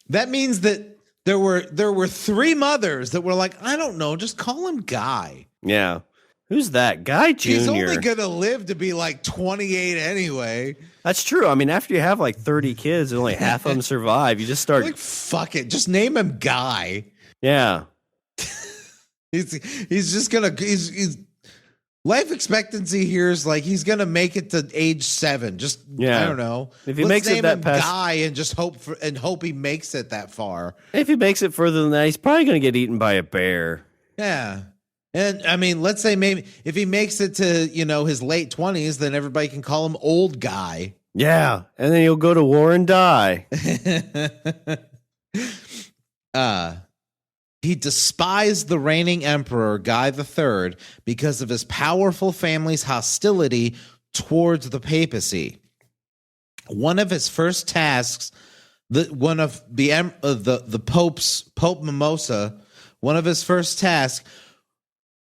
That means that there were three mothers that were like, I don't know, just call him Guy. Yeah. Who's that? Guy Jr. He's only gonna live to be like 28 anyway. That's true. I mean, after you have like 30 kids and only half of them survive, you just start like, fuck it, just name him Guy. Yeah. He's just gonna he's life expectancy here is like he's gonna make it to age 7. Just I don't know. If he makes it that past Guy and just hope he makes it that far. If he makes it further than that, he's probably gonna get eaten by a bear. Yeah. And I mean, let's say maybe if he makes it to, his late 20s, then everybody can call him Old Guy. Yeah. And then he'll go to war and die. He despised the reigning emperor, Guy III, because of his powerful family's hostility towards the papacy. One of his first tasks, Pope Mimosa, one of his first tasks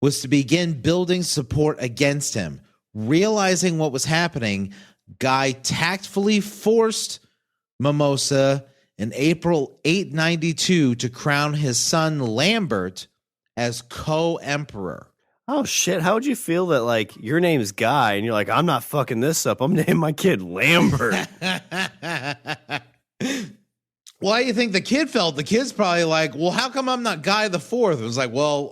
was to begin building support against him. Realizing what was happening, Guy tactfully forced Mimosa in April 892 to crown his son Lambert as co-emperor. Oh, shit. How would you feel that, like, your name is Guy, and you're like, I'm not fucking this up. I'm naming my kid Lambert. Well, how do you think the kid felt? The kid's probably like, well, how come I'm not Guy the Fourth? It was like, well,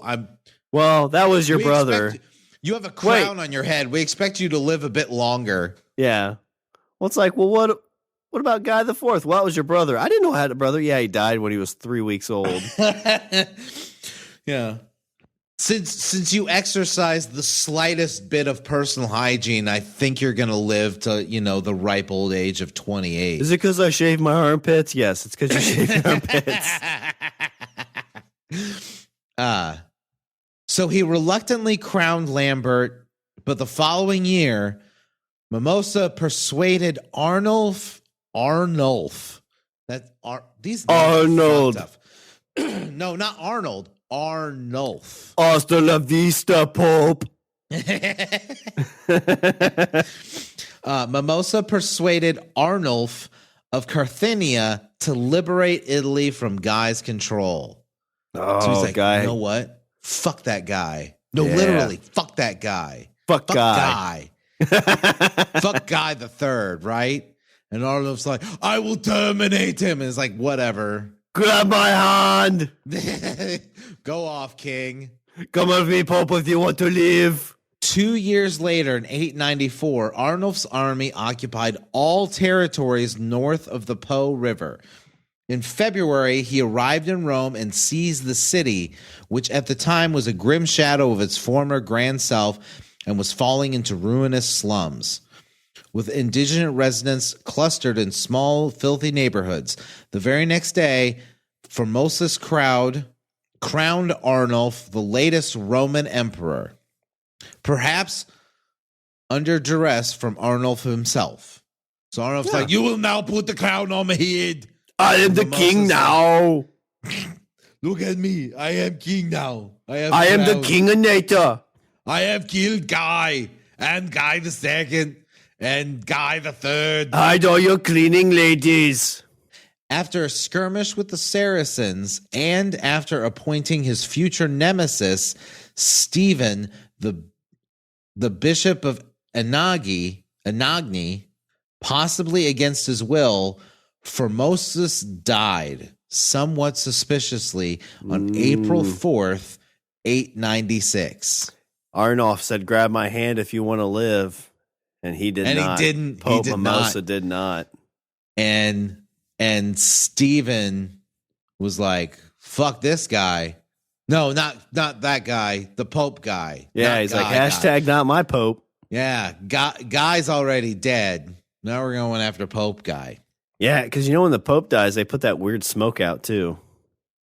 that was your brother. You have a crown on your head. We expect you to live a bit longer. Yeah. Well, it's like, well, what about Guy the Fourth? Well, that was your brother. I didn't know I had a brother. Yeah, he died when he was 3 weeks old. Yeah. Since you exercise the slightest bit of personal hygiene, I think you're going to live to, the ripe old age of 28. Is it because I shaved my armpits? Yes, it's because you shaved your armpits. So he reluctantly crowned Lambert, but the following year, Mimosa persuaded Arnulf. These Arnold. No, not Arnold. Arnulf. Hasta la vista, Pope. Mimosa persuaded Arnulf of Carthagia to liberate Italy from Guy's control. Oh, so he's like, Guy. You know what? Fuck that guy. No, literally, fuck that guy. Fuck Guy. Fuck Guy the Third, right? And Arnulf's like, I will terminate him. And it's like, whatever. Grab my hand. Go off, King. Come with me, Pope, if you want to live. 2 years later, in 894, Arnulf's army occupied all territories north of the Po River. In February, he arrived in Rome and seized the city, which at the time was a grim shadow of its former grand self and was falling into ruinous slums, with indigenous residents clustered in small, filthy neighborhoods. The very next day, Formosus crowned Arnulf the latest Roman emperor, perhaps under duress from Arnulf himself. So Arnulf's like, you will now put the crown on my head. I am the king now. Look at me. I am king now. I am the kinginator. I have killed Guy and Guy the Second and Guy the Third. Hide all your cleaning ladies. After a skirmish with the Saracens and after appointing his future nemesis, Stephen, the bishop of Anagni, possibly against his will, Formosus died, somewhat suspiciously, on April 4th, 896. Arnulf said, grab my hand if you want to live. And he did not. He didn't. Pope Mimosa did not. And Stephen was like, fuck this guy. No, not that guy. The Pope guy. Yeah, he's like, hashtag not my Pope. Yeah, guy's already dead. Now we're going after Pope guy. Yeah, because when the Pope dies, they put that weird smoke out too.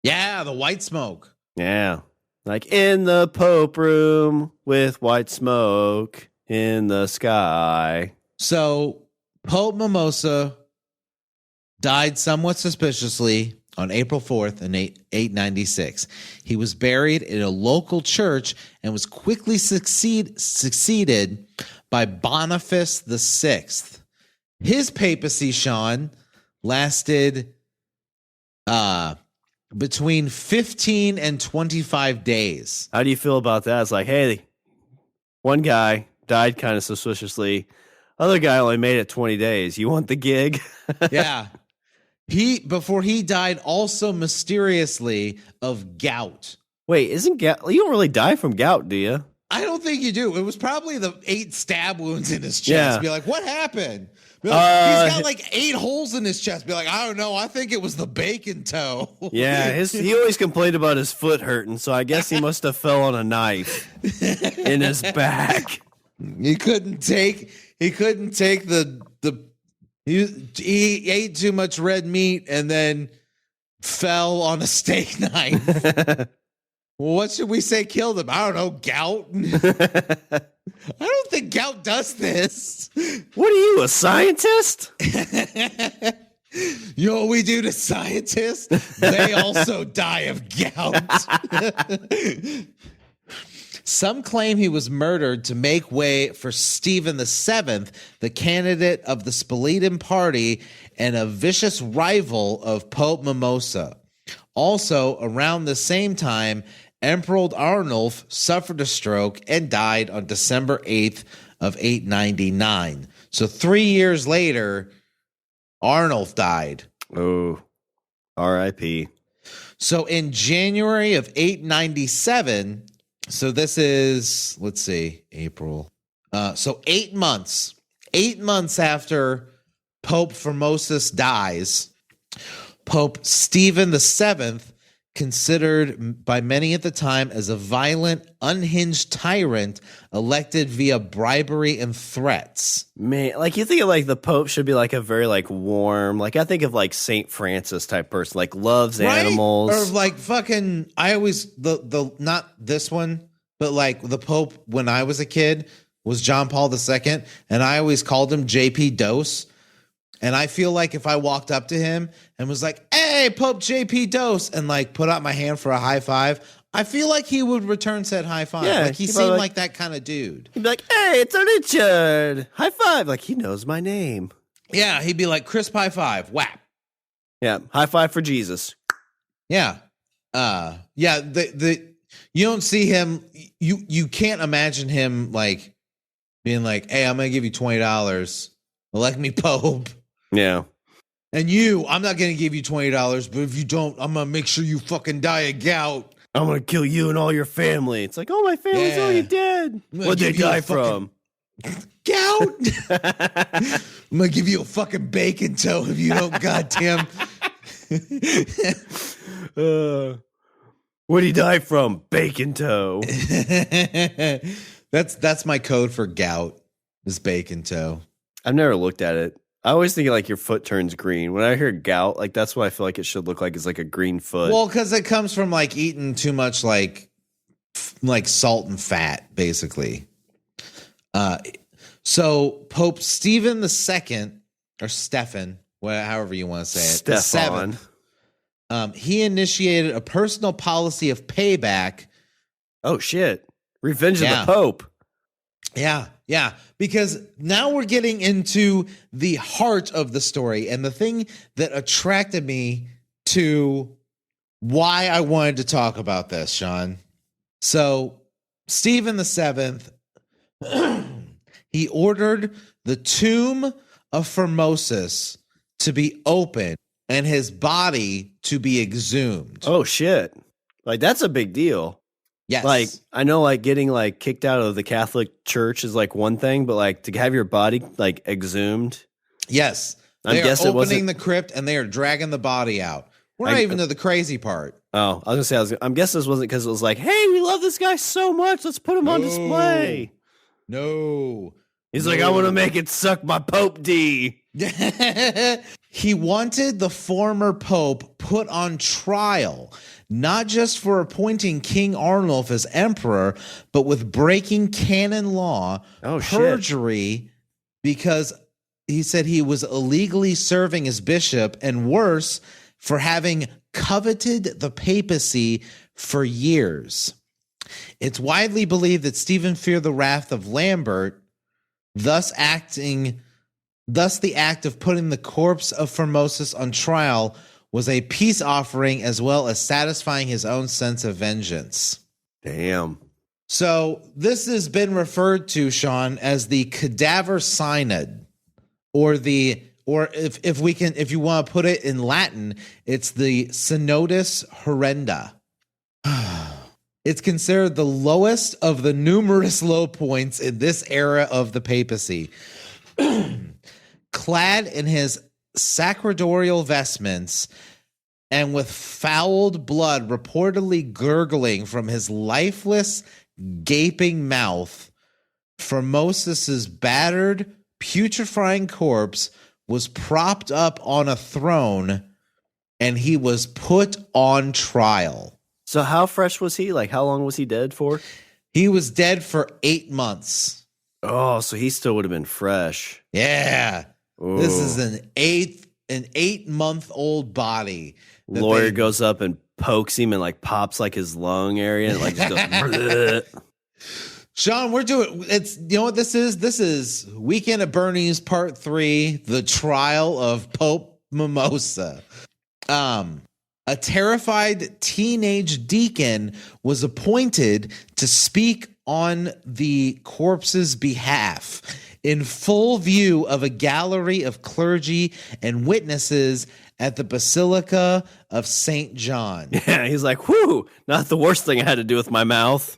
Yeah, the white smoke. Yeah. Like in the Pope room with white smoke in the sky. So Pope Mimosa died somewhat suspiciously on April 4th in 896. He was buried in a local church and was quickly succeeded by Boniface VI. His papacy, Shawn, lasted between 15 and 25 days. How do you feel about that? It's like, hey, one guy died kind of suspiciously. Other guy only made it 20 days. You want the gig? Yeah. Before he died also mysteriously of gout. Wait, isn't gout? You don't really die from gout, do you? I don't think you do. It was probably the 8 stab wounds in his chest. Yeah. Be like, what happened? Be like, he's got like 8 holes in his chest. Be like, I don't know. I think it was the bacon toe. Yeah, he always complained about his foot hurting, so I guess he must have fell on a knife in his back. He couldn't take the he ate too much red meat and then fell on a steak knife. Well, what should we say killed him? I don't know, gout. I don't think gout does this. What are you, a scientist? You know what we do to scientists? They also die of gout. Some claim he was murdered to make way for Stephen VII, the candidate of the Spoletan party and a vicious rival of Pope Mimosa. Also, around the same time, Emperor Arnulf suffered a stroke and died on December 8th of 899. So 3 years later, Arnulf died. Oh, R.I.P. So in January of 897, so this is, let's see, April. So 8 months. 8 months after Pope Formosus dies, Pope Stephen VII, considered by many at the time as a violent, unhinged tyrant, elected via bribery and threats. Man, like you think of like the Pope should be like a very like warm, like I think of like Saint Francis type person, like loves animals. Or like fucking, I always, the not this one, but like the Pope when I was a kid was John Paul II, and I always called him JP Dose. And I feel like if I walked up to him and was like, hey, Pope JP Dose, and like put out my hand for a high five, I feel like he would return said high five. Yeah, like he seemed like that kind of dude. He'd be like, hey, it's a Richard. High five. Like he knows my name. Yeah, he'd be like, crisp high five. Whap. Yeah, high five for Jesus. Yeah. The you don't see him, you can't imagine him like being like, "Hey, I'm gonna give you $20. Elect me Pope." Yeah. And I'm not gonna give you $20, but if you don't, I'm gonna make sure you fucking die of gout. I'm gonna kill you and all your family. It's like, oh, my family's already dead. What'd they die from? Gout. I'm gonna give you a fucking bacon toe if you don't goddamn. What'd he die from? Bacon toe. That's my code for gout. Is bacon toe. I've never looked at it. I always think like your foot turns green. When I hear gout, like that's what I feel like it should look like. It's like a green foot. Well, because it comes from like eating too much like salt and fat, basically. So Pope Stephen II, or Stephen, however you want to say it, the seventh, he initiated a personal policy of payback. Oh shit! Revenge of the Pope. Yeah. Because now we're getting into the heart of the story and the thing that attracted me to why I wanted to talk about this, Shawn. So Stephen VII, he ordered the tomb of Formosus to be opened and his body to be exhumed. Oh shit! Like that's a big deal. Yes. Like, I know, like, getting, like, kicked out of the Catholic Church is, like, one thing, but, like, to have your body, like, exhumed. Yes. They are opening the crypt, and they are dragging the body out. We're not even to the crazy part. Oh, I was going to say, I'm guessing this wasn't because it was like, hey, we love this guy so much, let's put him on display. No. He's like, I want to make it suck my Pope D. He wanted the former Pope put on trial, not just for appointing King Arnulf as emperor, but with breaking canon law, perjury, because he said he was illegally serving as bishop, and worse, for having coveted the papacy for years. It's widely believed that Stephen feared the wrath of Lambert, thus the act of putting the corpse of Formosus on trial was a peace offering as well as satisfying his own sense of vengeance. Damn. So this has been referred to, Shawn, as the cadaver synod, or if you want to put it in Latin, it's the synodus horrenda. It's considered the lowest of the numerous low points in this era of the papacy. Clad in his sacerdotal vestments and with fouled blood reportedly gurgling from his lifeless, gaping mouth, Formosus's battered, putrefying corpse was propped up on a throne, and he was put on trial. So how fresh was he? Like, how long was he dead for? He was dead for 8 months. Oh, so he still would have been fresh. Yeah. Ooh. This is an 8-month-old body. Lawyer goes up and pokes him and like pops like his lung area and like just goes. Shawn, we're doing it's. You know what this is? This is Weekend at Bernie's Part 3: The Trial of Pope Mimosa. A terrified teenage deacon was appointed to speak on the corpse's behalf in full view of a gallery of clergy and witnesses at the Basilica of St. John. Yeah, he's like, whew, not the worst thing I had to do with my mouth.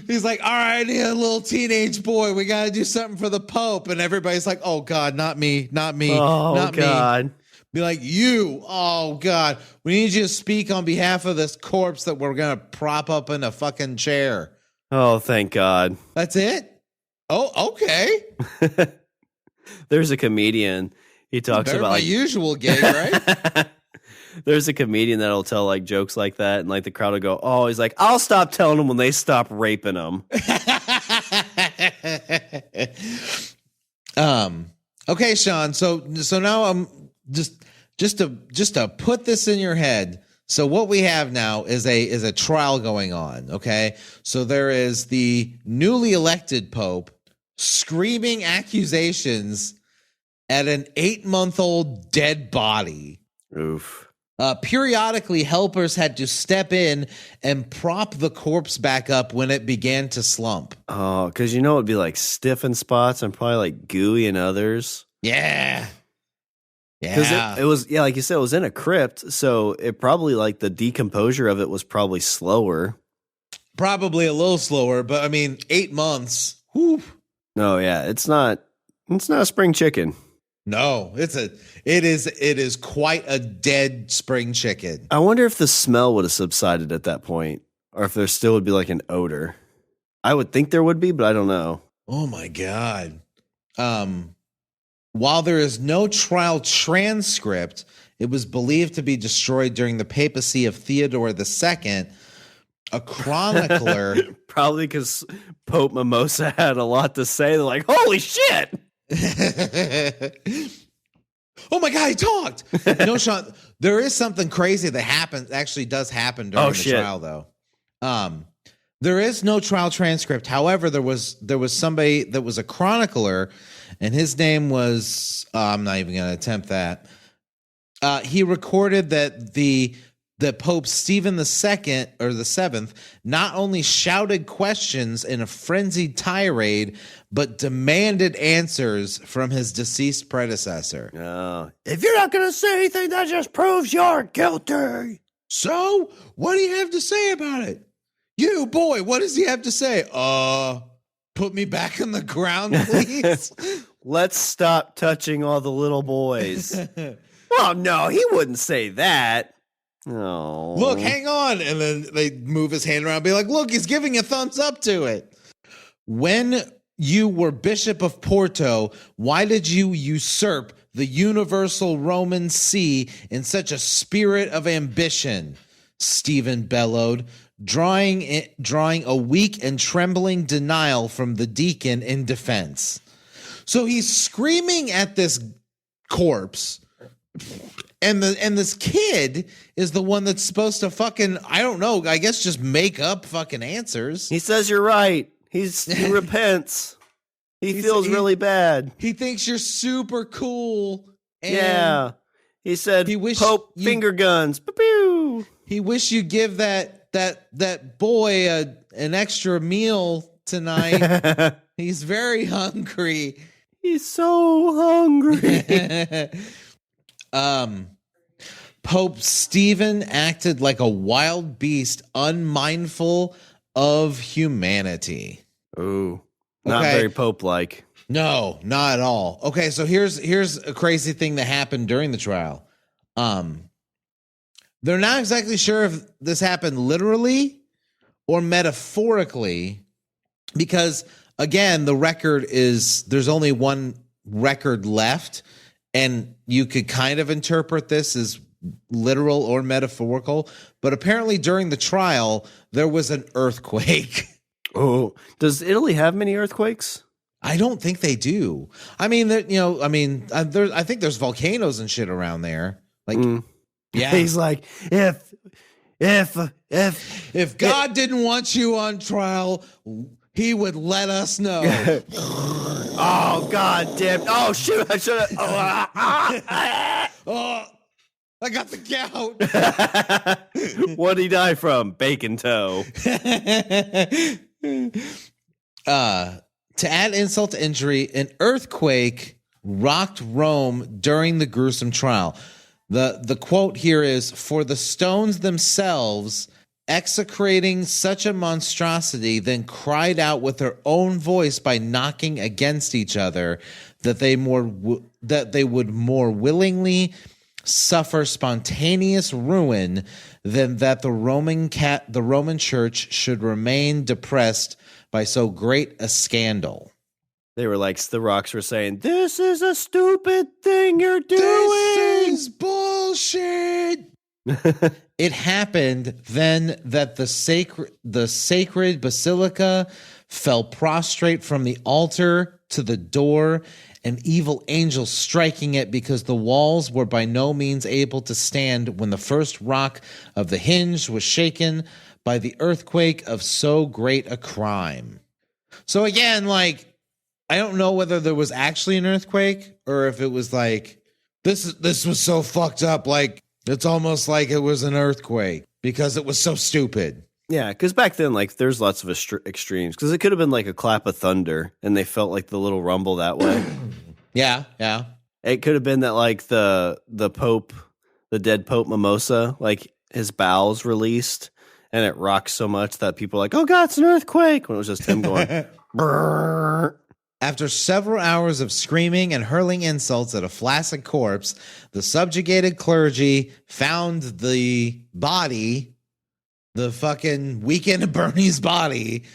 He's like, all right, I need a little teenage boy. We got to do something for the Pope. And everybody's like, oh, God, not me, not me, not God. me. Be like, oh, God, we need you to speak on behalf of this corpse that we're going to prop up in a fucking chair. Oh, thank God. That's it? Oh, okay. There's a comedian. He talks about my like, usual gig, right? There's a comedian that'll tell like jokes like that, and like the crowd will go, "Oh," he's like, "I'll stop telling them when they stop raping them." Okay, Shawn. So now I'm just to put this in your head. So what we have now is a trial going on. Okay, so there is the newly elected Pope screaming accusations at an 8-month-old dead body. Oof. Periodically, helpers had to step in and prop the corpse back up when it began to slump. Oh, because it'd be like stiff in spots and probably like gooey in others. Yeah. Because it was, like you said, it was in a crypt, so it probably like the decomposure of it was probably slower. Probably a little slower, but I mean, 8 months. Whew. No, yeah, it's not a spring chicken. No, it is quite a dead spring chicken. I wonder if the smell would have subsided at that point, or if there still would be like an odor. I would think there would be, but I don't know. Oh my God. While there is no trial transcript, it was believed to be destroyed during the papacy of Theodore II. A chronicler, probably because Pope Mimosa had a lot to say. They're like, "Holy shit!" Oh my God, he talked. No, Shawn, there is something crazy that actually does happen during the trial, though. There is no trial transcript. However, there was somebody that was a chronicler, and his name was I'm not even going to attempt that. He recorded that Pope Stephen II or the Seventh not only shouted questions in a frenzied tirade, but demanded answers from his deceased predecessor. If you're not going to say anything, that just proves you're guilty. So, what do you have to say about it? You, boy, what does he have to say? Put me back on the ground, please. Let's stop touching all the little boys. Well, no, he wouldn't say that. Oh. Look, hang on. And then they move his hand around and be like, look, he's giving a thumbs up to it. When you were Bishop of Porto, why did you usurp the universal Roman see in such a spirit of ambition? Stephen bellowed, drawing a weak and trembling denial from the deacon in defense. So he's screaming at this corpse. And this kid is the one that's supposed to fucking, I don't know, I guess just make up fucking answers. He says you're right. He repents. He feels really bad. He thinks you're super cool. And yeah. He said, Pope finger guns. Pew. He wish you give that boy an extra meal tonight. He's very hungry. He's so hungry. Pope Stephen acted like a wild beast, unmindful of humanity. Ooh, not very Pope-like. No, not at all. Okay, so here's a crazy thing that happened during the trial. They're not exactly sure if this happened literally or metaphorically, because again, there's only one record left. And you could kind of interpret this as literal or metaphorical. But apparently during the trial, there was an earthquake. Oh, does Italy have many earthquakes? I don't think they do. I mean, I think there's volcanoes and shit around there. Like, yeah. He's like, if God didn't want you on trial, he would let us know. Oh, God damn. Oh, shoot. I should have. Oh, I got the gout. What'd he die from? Bacon toe. To add insult to injury, an earthquake rocked Rome during the gruesome trial. The quote here is, "For the stones themselves, execrating such a monstrosity, then cried out with their own voice by knocking against each other, that they would more willingly suffer spontaneous ruin than that the Roman Church should remain depressed by so great a scandal." They were like, the rocks were saying, "This is a stupid thing you're doing. This is bullshit." It happened then that the sacred basilica fell prostrate from the altar to the door, an evil angel striking it because the walls were by no means able to stand when the first rock of the hinge was shaken by the earthquake of so great a crime. So again, like, I don't know whether there was actually an earthquake or if it was like, this was so fucked up, like, It's almost like it was an earthquake because it was so stupid. Yeah, because back then, like, there's lots of extremes. Because it could have been like a clap of thunder, and they felt like the little rumble that way. Yeah. It could have been that, like, the Pope, the dead Pope Mimosa, like, his bowels released, and it rocked so much that people were like, oh, God, it's an earthquake, when it was just him going, brrr. After several hours of screaming and hurling insults at a flaccid corpse, the subjugated clergy found the body, the fucking Weekend at Bernie's body,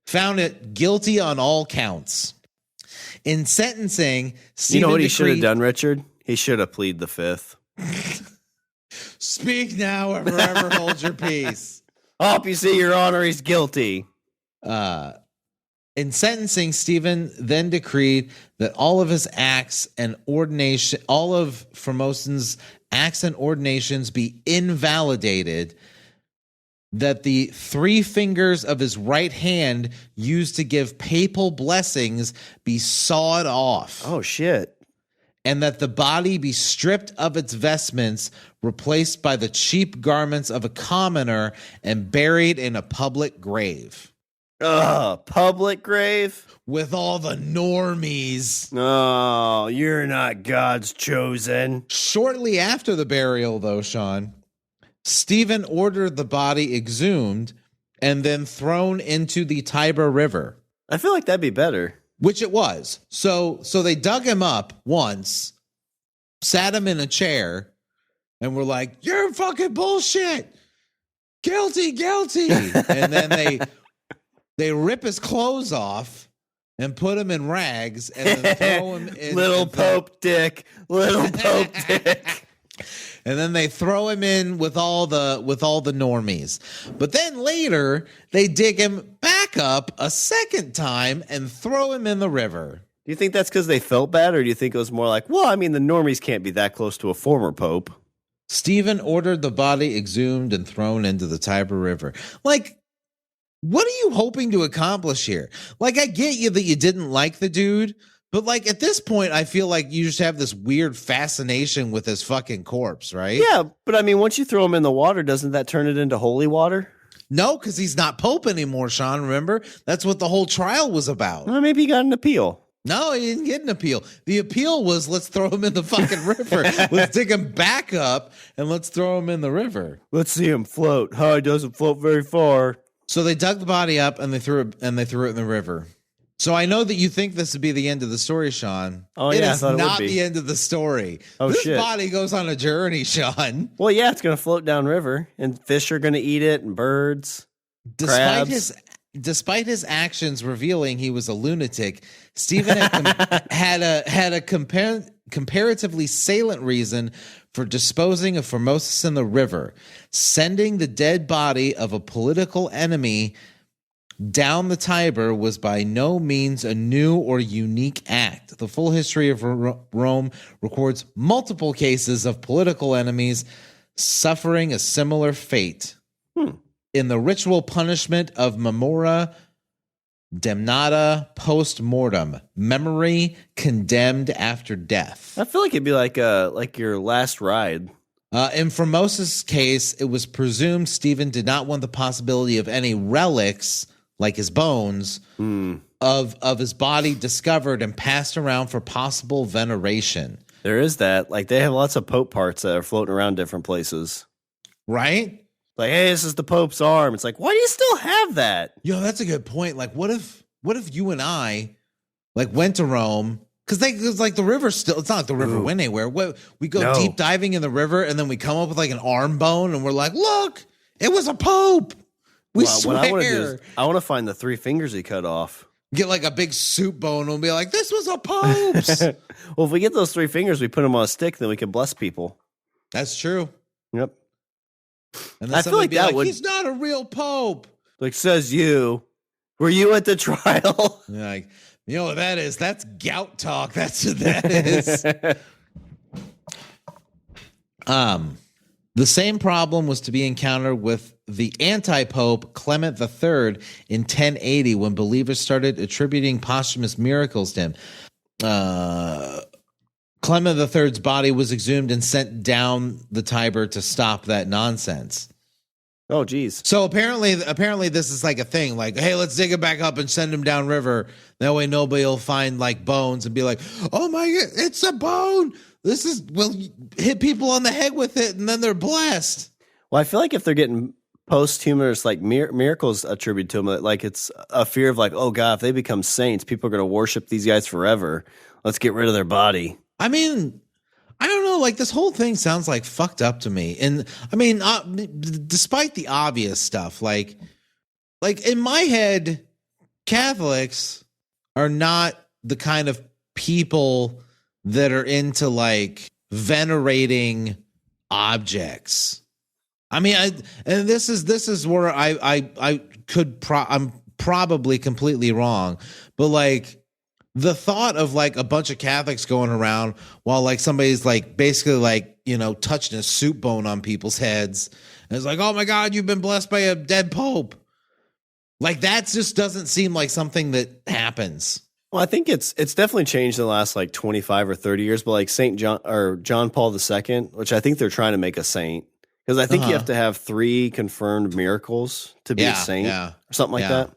found it guilty on all counts. In sentencing, Stephen, you know what he should have done, Richard? He should have pleaded the fifth. Speak now or forever hold your peace. You see, Your Honor, he's guilty. In sentencing, Stephen then decreed that all of his acts and ordination, all of Formosan's acts and ordinations be invalidated, that the 3 fingers of his right hand used to give papal blessings be sawed off. Oh, shit. And that the body be stripped of its vestments, replaced by the cheap garments of a commoner, and buried in a public grave. Public grave? With all the normies. Oh, you're not God's chosen. Shortly after the burial, though, Shawn, Stephen ordered the body exhumed and then thrown into the Tiber River. I feel like that'd be better. Which it was. So they dug him up once, sat him in a chair, and were like, you're fucking bullshit. Guilty. And then they rip his clothes off and put him in rags and then throw him in. Little Pope Dick. And then they throw him in with all the normies. But then later they dig him back up a second time and throw him in the river. Do you think that's because they felt bad, or do you think it was more like, well, I mean, the normies can't be that close to a former pope? Stephen ordered the body exhumed and thrown into the Tiber River. Like, what are you hoping to accomplish here? Like, I get you that you didn't like the dude, but like at this point, I feel like you just have this weird fascination with his fucking corpse, right? Yeah, but I mean, once you throw him in the water, doesn't that turn it into holy water? No, because he's not Pope anymore, Shawn, remember? That's what the whole trial was about. Well, maybe he got an appeal. No, he didn't get an appeal. The appeal was, let's throw him in the fucking river. Let's dig him back up and let's throw him in the river. Let's see him float. He doesn't float very far. So they dug the body up and they threw it in the river. So I know that you think this would be the end of the story, Shawn. Oh, yeah, it is not the end of the story. Oh, this shit. body goes on a journey, Shawn. Well, yeah, it's going to float down river, and fish are going to eat it, and birds, crabs. Despite his actions revealing he was a lunatic, Stephen had a comparatively salient reason for disposing of Formosus in the river. Sending the dead body of a political enemy down the Tiber was by no means a new or unique act. The full history of Rome records multiple cases of political enemies suffering a similar fate. In the ritual punishment of memora damnata post mortem, memory condemned after death. I feel like it'd be like your last ride. In Formosus' case, it was presumed Stephen did not want the possibility of any relics, like his bones, of his body discovered and passed around for possible veneration. There is that. Like, they have lots of Pope parts that are floating around different places. Right? Like, hey, this is the Pope's arm. It's like, why do you still have that? Yo, that's a good point. Like, what if you and I, like, went to Rome? Because like the river still, it's not like the river went anywhere. We go deep diving in the river, and then we come up with like an arm bone, and we're like, look, it was a Pope. We swear. What I want to find the 3 fingers he cut off. Get like a big soup bone and be like, this was a Pope's. Well, if we get those 3 fingers, we put them on a stick, then we can bless people. That's true. Yep. And then I feel like that would. He's not a real Pope. Like, says you. Were you at the trial? Like, you know what that is? That's gout talk. That's what that is. The same problem was to be encountered with the anti-pope Clement III in 1080 when believers started attributing posthumous miracles to him. Clement III's body was exhumed and sent down the Tiber to stop that nonsense. Oh, geez. So apparently this is like a thing. Like, hey, let's dig it back up and send him downriver. That way nobody will find like bones and be like, oh my God, it's a bone. We'll hit people on the head with it and then they're blessed. Well, I feel like if they're getting posthumous like miracles attributed to them, like it's a fear of like, oh God, if they become saints, people are going to worship these guys forever. Let's get rid of their body. I mean, I don't know. Like this whole thing sounds like fucked up to me. And I mean, despite the obvious stuff, like in my head, Catholics are not the kind of people that are into like venerating objects. I mean, and this is where I'm probably completely wrong, but like the thought of like a bunch of Catholics going around while like somebody's like basically like, you know, touching a soup bone on people's heads. And it's like, oh my God, you've been blessed by a dead Pope. Like that just doesn't seem like something that happens. Well, I think it's definitely changed in the last like 25 or 30 years, but like St. John or John Paul II, which I think they're trying to make a saint. Because I think you have to have 3 confirmed miracles to be a saint or something like that.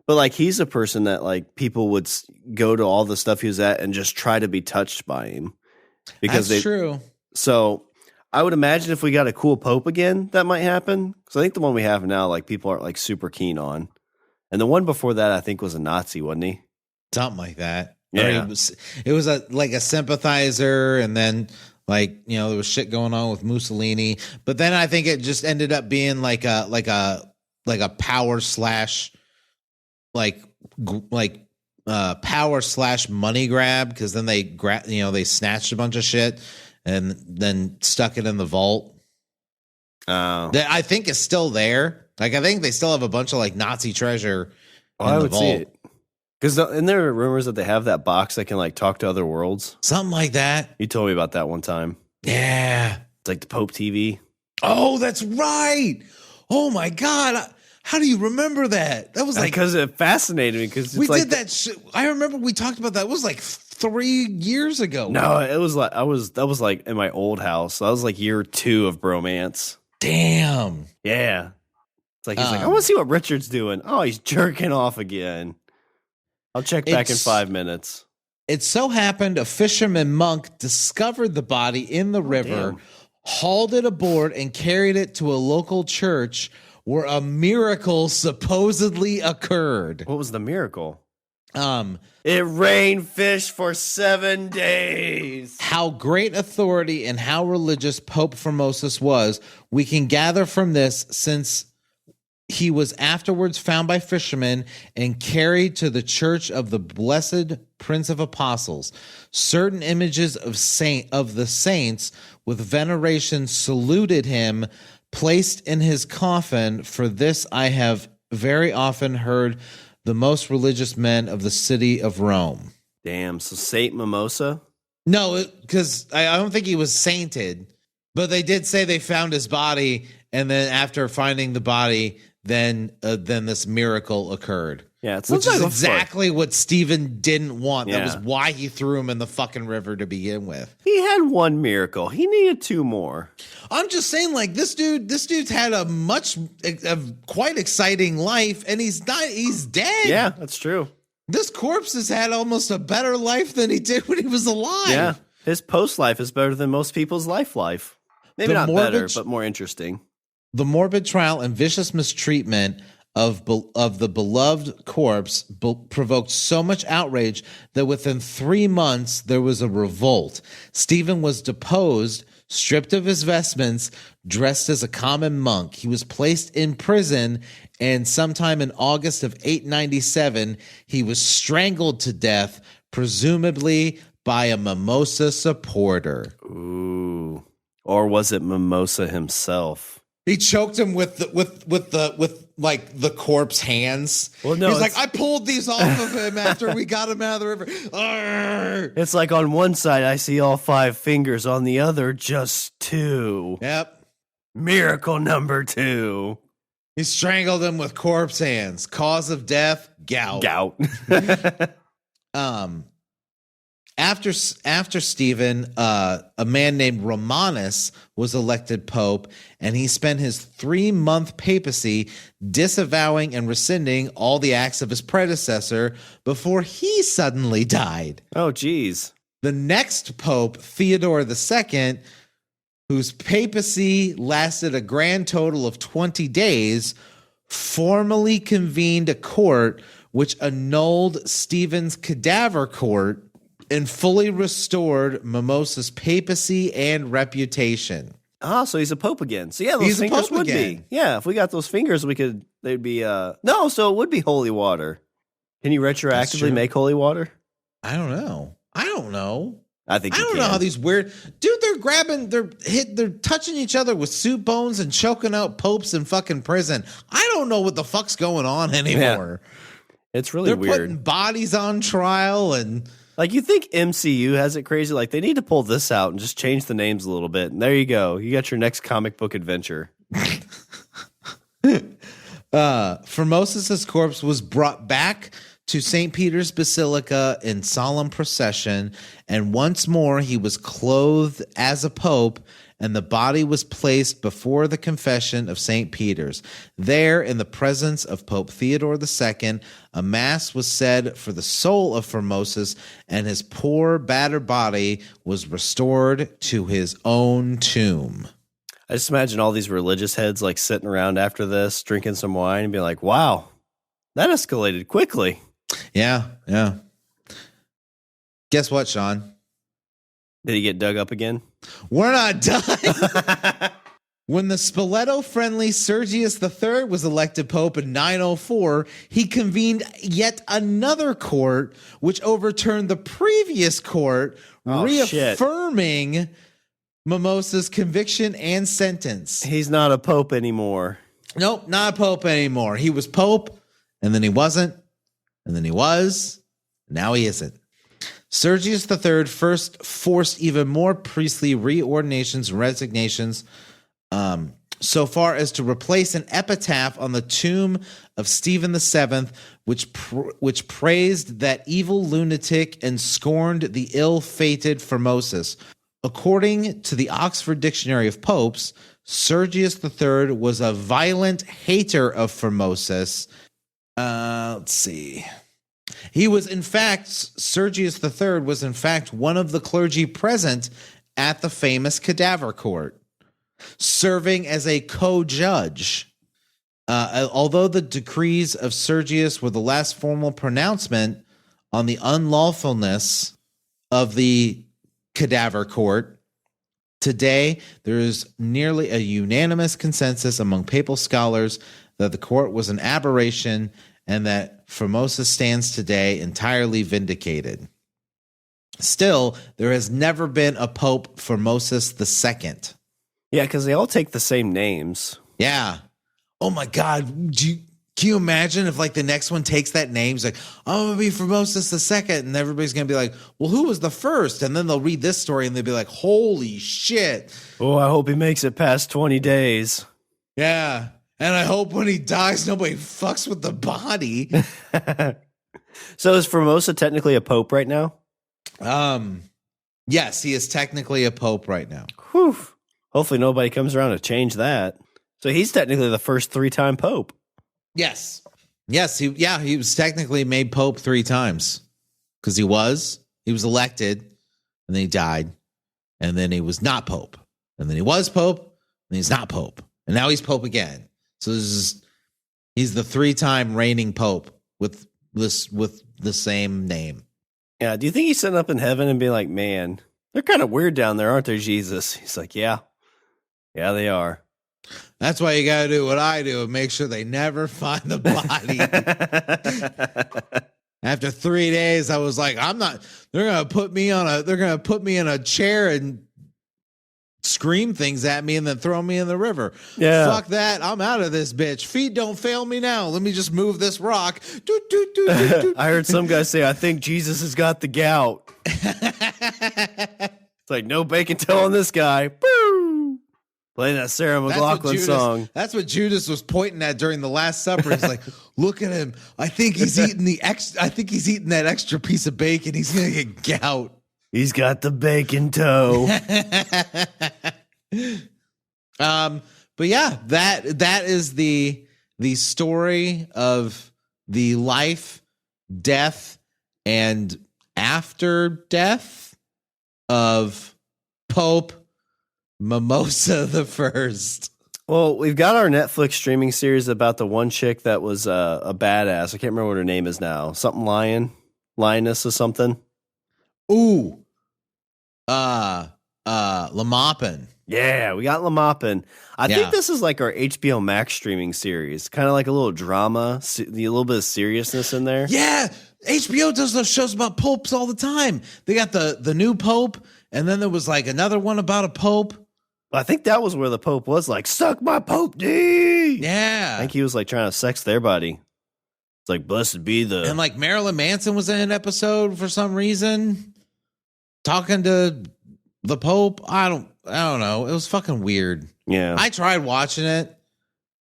But like he's a person that like people would go to all the stuff he was at and just try to be touched by him. Because that's true. So I would imagine if we got a cool Pope again, that might happen. Because I think the one we have now, like people aren't like super keen on. And the one before that, I think was a Nazi, wasn't he? Something like that. Yeah. It was like a sympathizer, and then like, you know, there was shit going on with Mussolini, but then I think it just ended up being like a power slash power slash money grab, because then they snatched a bunch of shit and then stuck it in the vault. That I think is still there. Like I think they still have a bunch of like Nazi treasure in the vault. See it. Because isn't there rumors that they have that box that can like talk to other worlds? Something like that. You told me about that one time. Yeah. It's like the Pope TV. Oh, that's right. Oh my God. How do you remember that? That was like, because it fascinated me. Because we did that shit. I remember we talked about that. It was like 3 years ago. No, it was like that was like in my old house. That was like year 2 of Bromance. Damn. Yeah. It's like he's like, I want to see what Richard's doing. Oh, he's jerking off again. I'll check back in 5 minutes. It so happened a fisherman monk discovered the body in the river, hauled it aboard, and carried it to a local church where a miracle supposedly occurred. What was the miracle? It rained fish for 7 days. How great authority and how religious Pope Formosus was, we can gather from this, since he was afterwards found by fishermen and carried to the church of the Blessed Prince of Apostles. Certain images of the saints with veneration saluted him, placed in his coffin. For this I have very often heard the most religious men of the city of Rome. Damn, so Saint Mimosa? No, because I don't think he was sainted, but they did say they found his body, and then after finding the body, then this miracle occurred. Yeah, it's which is exactly what Stephen didn't want. Yeah. That was why he threw him in the fucking river to begin with. He had 1 miracle. He needed 2 more. I'm just saying, like this dude's had a quite exciting life, and he's dead. Yeah, that's true. This corpse has had almost a better life than he did when he was alive. Yeah, his post life is better than most people's life. Maybe not better, but more interesting. The morbid trial and vicious mistreatment of the beloved corpse provoked so much outrage that within 3 months there was a revolt. Stephen was deposed, stripped of his vestments, dressed as a common monk. He was placed in prison, and sometime in August of 897, he was strangled to death, presumably by a Mimosa supporter. Ooh, or was it Mimosa himself? He choked him with the corpse hands. Well, no, he's like, I pulled these off of him after we got him out of the river. Arrgh. It's like on one side I see all 5 fingers, on the other just 2. Yep. Miracle number 2. He strangled him with corpse hands. Cause of death, gout. Gout. After Stephen, a man named Romanus was elected pope, and he spent his 3-month papacy disavowing and rescinding all the acts of his predecessor before he suddenly died. Oh, geez. The next pope, Theodore II, whose papacy lasted a grand total of 20 days, formally convened a court which annulled Stephen's cadaver court and fully restored Mimosa's papacy and reputation. Ah, so he's a pope again. So yeah, those fingers would be. Yeah, if we got those fingers, they'd be no, so it would be holy water. Can you retroactively make holy water? I don't know. I think I don't know how these weird dude, they're touching each other with soup bones and choking out popes in fucking prison. I don't know what the fuck's going on anymore. Yeah. It's really weird. They're putting bodies on trial and like, you think MCU has it crazy? Like, they need to pull this out and just change the names a little bit. And there you go. You got your next comic book adventure. Formosus's corpse was brought back to St. Peter's Basilica in solemn procession, and once more he was clothed as a pope, and the body was placed before the confession of St. Peter's. There, in the presence of Pope Theodore II, a mass was said for the soul of Formosus, and his poor, battered body was restored to his own tomb. I just imagine all these religious heads like sitting around after this, drinking some wine, and be like, wow, that escalated quickly. Yeah. Guess what, Shawn? Did he get dug up again? We're not done. When the Spoleto-friendly Sergius III was elected pope in 904, he convened yet another court, which overturned the previous court, reaffirming Mimosa's conviction and sentence. He's not a pope anymore. Nope, not a pope anymore. He was pope, and then he wasn't, and then he was, and now he isn't. Sergius III first forced even more priestly reordinations and resignations, so far as to replace an epitaph on the tomb of Stephen VII, which praised that evil lunatic and scorned the ill-fated Formosus. According to the Oxford Dictionary of Popes, Sergius III was a violent hater of Formosus. Let's see. He was, in fact, Sergius III was, in fact, one of the clergy present at the famous cadaver court, serving as a co-judge. Although the decrees of Sergius were the last formal pronouncement on the unlawfulness of the cadaver court, today there is nearly a unanimous consensus among papal scholars that the court was an aberration and that Formosa stands today entirely vindicated. Still, there has never been a Pope Formosus II. Yeah, because they all take the same names. Yeah. Oh my God. Can you imagine if like the next one takes that name? He's like, I'm going to be Formosus II. And everybody's going to be like, well, who was the first? And then they'll read this story and they'll be like, holy shit. Oh, I hope he makes it past 20 days. Yeah. And I hope when he dies, nobody fucks with the body. So is Formosa technically a pope right now? Yes, he is technically a pope right now. Whew. Hopefully nobody comes around to change that. So he's technically the first 3-time pope. Yes. He was technically made pope 3 times because he was elected and then he died and then he was not pope and then he was pope and he's not pope and now he's pope again. So he's the 3-time reigning pope with the same name. Yeah. Do you think he's sitting up in heaven and being like, man, they're kind of weird down there, aren't they, Jesus? He's like, yeah, they are. That's why you got to do what I do and make sure they never find the body. After 3 days, I was like, they're going to put me in a chair and scream things at me and then throw me in the river. Yeah. Fuck that. I'm out of this bitch. Feet don't fail me now. Let me just move this rock. I heard some guy say, I think Jesus has got the gout. It's like, no bacon tail on this guy. Boo! Playing that Sarah McLachlan song. That's what Judas was pointing at during the Last Supper. He's like, look at him. I think he's eating that extra piece of bacon. He's going to get gout. He's got the bacon toe. But yeah, that is the story of the life, death, and after death of Pope Mimosa the First. Well, we've got our Netflix streaming series about the one chick that was a badass. I can't remember what her name is now. Something Lioness or something. Ooh. Lamopin. Yeah, we got Lamopin. I think this is like our HBO Max streaming series. Kind of like a little drama, a little bit of seriousness in there. Yeah, HBO does those shows about popes all the time. They got the new pope, and then there was like another one about a pope. I think that was where the pope was like, suck my pope D. Yeah. I think he was like trying to sex their buddy. It's like, blessed be the... And like Marilyn Manson was in an episode for some reason, talking to the pope. I don't know. It was fucking weird. Yeah. I tried watching it,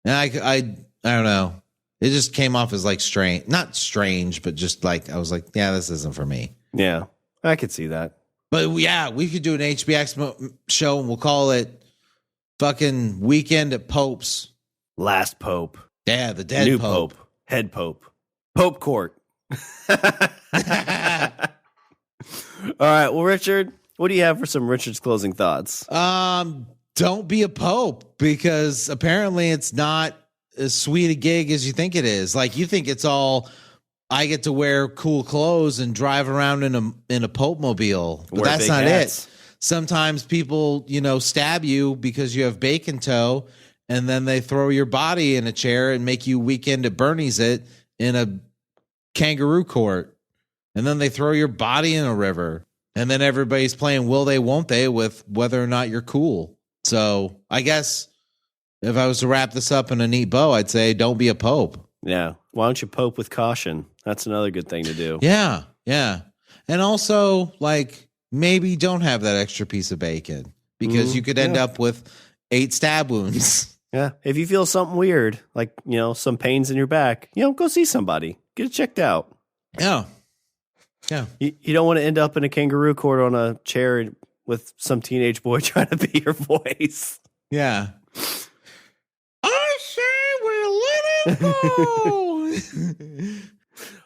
and I don't know. It just came off as like strange. Not strange, but just like, I was like, yeah, this isn't for me. Yeah, I could see that. But yeah, we could do an HBX show, and we'll call it fucking Weekend at Pope's. Last Pope. Yeah, the dead New Pope. Head Pope. Pope Court. All right. Well, Richard, what do you have for some Richard's closing thoughts? Don't be a pope, because apparently it's not as sweet a gig as you think it is. Like, you think it's all, I get to wear cool clothes and drive around in a Pope mobile, but that's not it. Sometimes people, stab you because you have bacon toe, and then they throw your body in a chair and make you Weekend at Bernie's it in a kangaroo court. And then they throw your body in a river. And then everybody's playing will they, won't they with whether or not you're cool. So I guess if I was to wrap this up in a neat bow, I'd say don't be a pope. Yeah. Why don't you pope with caution? That's another good thing to do. Yeah. Yeah. And also, like, maybe don't have that extra piece of bacon, because you could end up with 8 stab wounds. Yeah. If you feel something weird, like, some pains in your back, go see somebody. Get it checked out. Yeah. Yeah. You don't want to end up in a kangaroo court on a chair with some teenage boy trying to be your voice. Yeah. I say we'll let it go.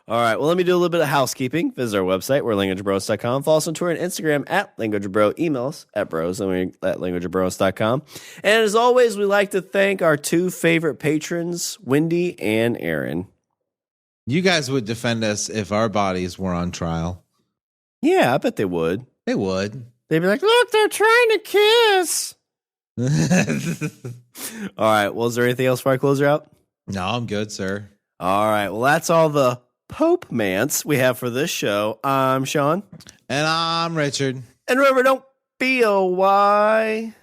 All right. Well, let me do a little bit of housekeeping. Visit our website, we're languageofbromance.com. Follow us on Twitter and Instagram at languageofbro. Email us at bros at languageofbromance.com. And as always, we like to thank our 2 favorite patrons, Wendy and Aaron. You guys would defend us if our bodies were on trial. Yeah, I bet they would. They would. They'd be like, look, they're trying to kiss. All right. Well, is there anything else before I close her out? No, I'm good, sir. All right. Well, that's all the Pope-mance we have for this show. I'm Shawn. And I'm Richard. And remember, don't be a why.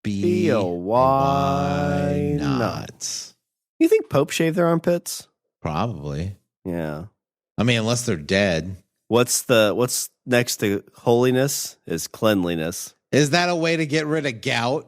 Be a why not. You think Pope shave their armpits? Probably. Yeah. I mean, unless they're dead. What's next to holiness is cleanliness. Is that a way to get rid of gout?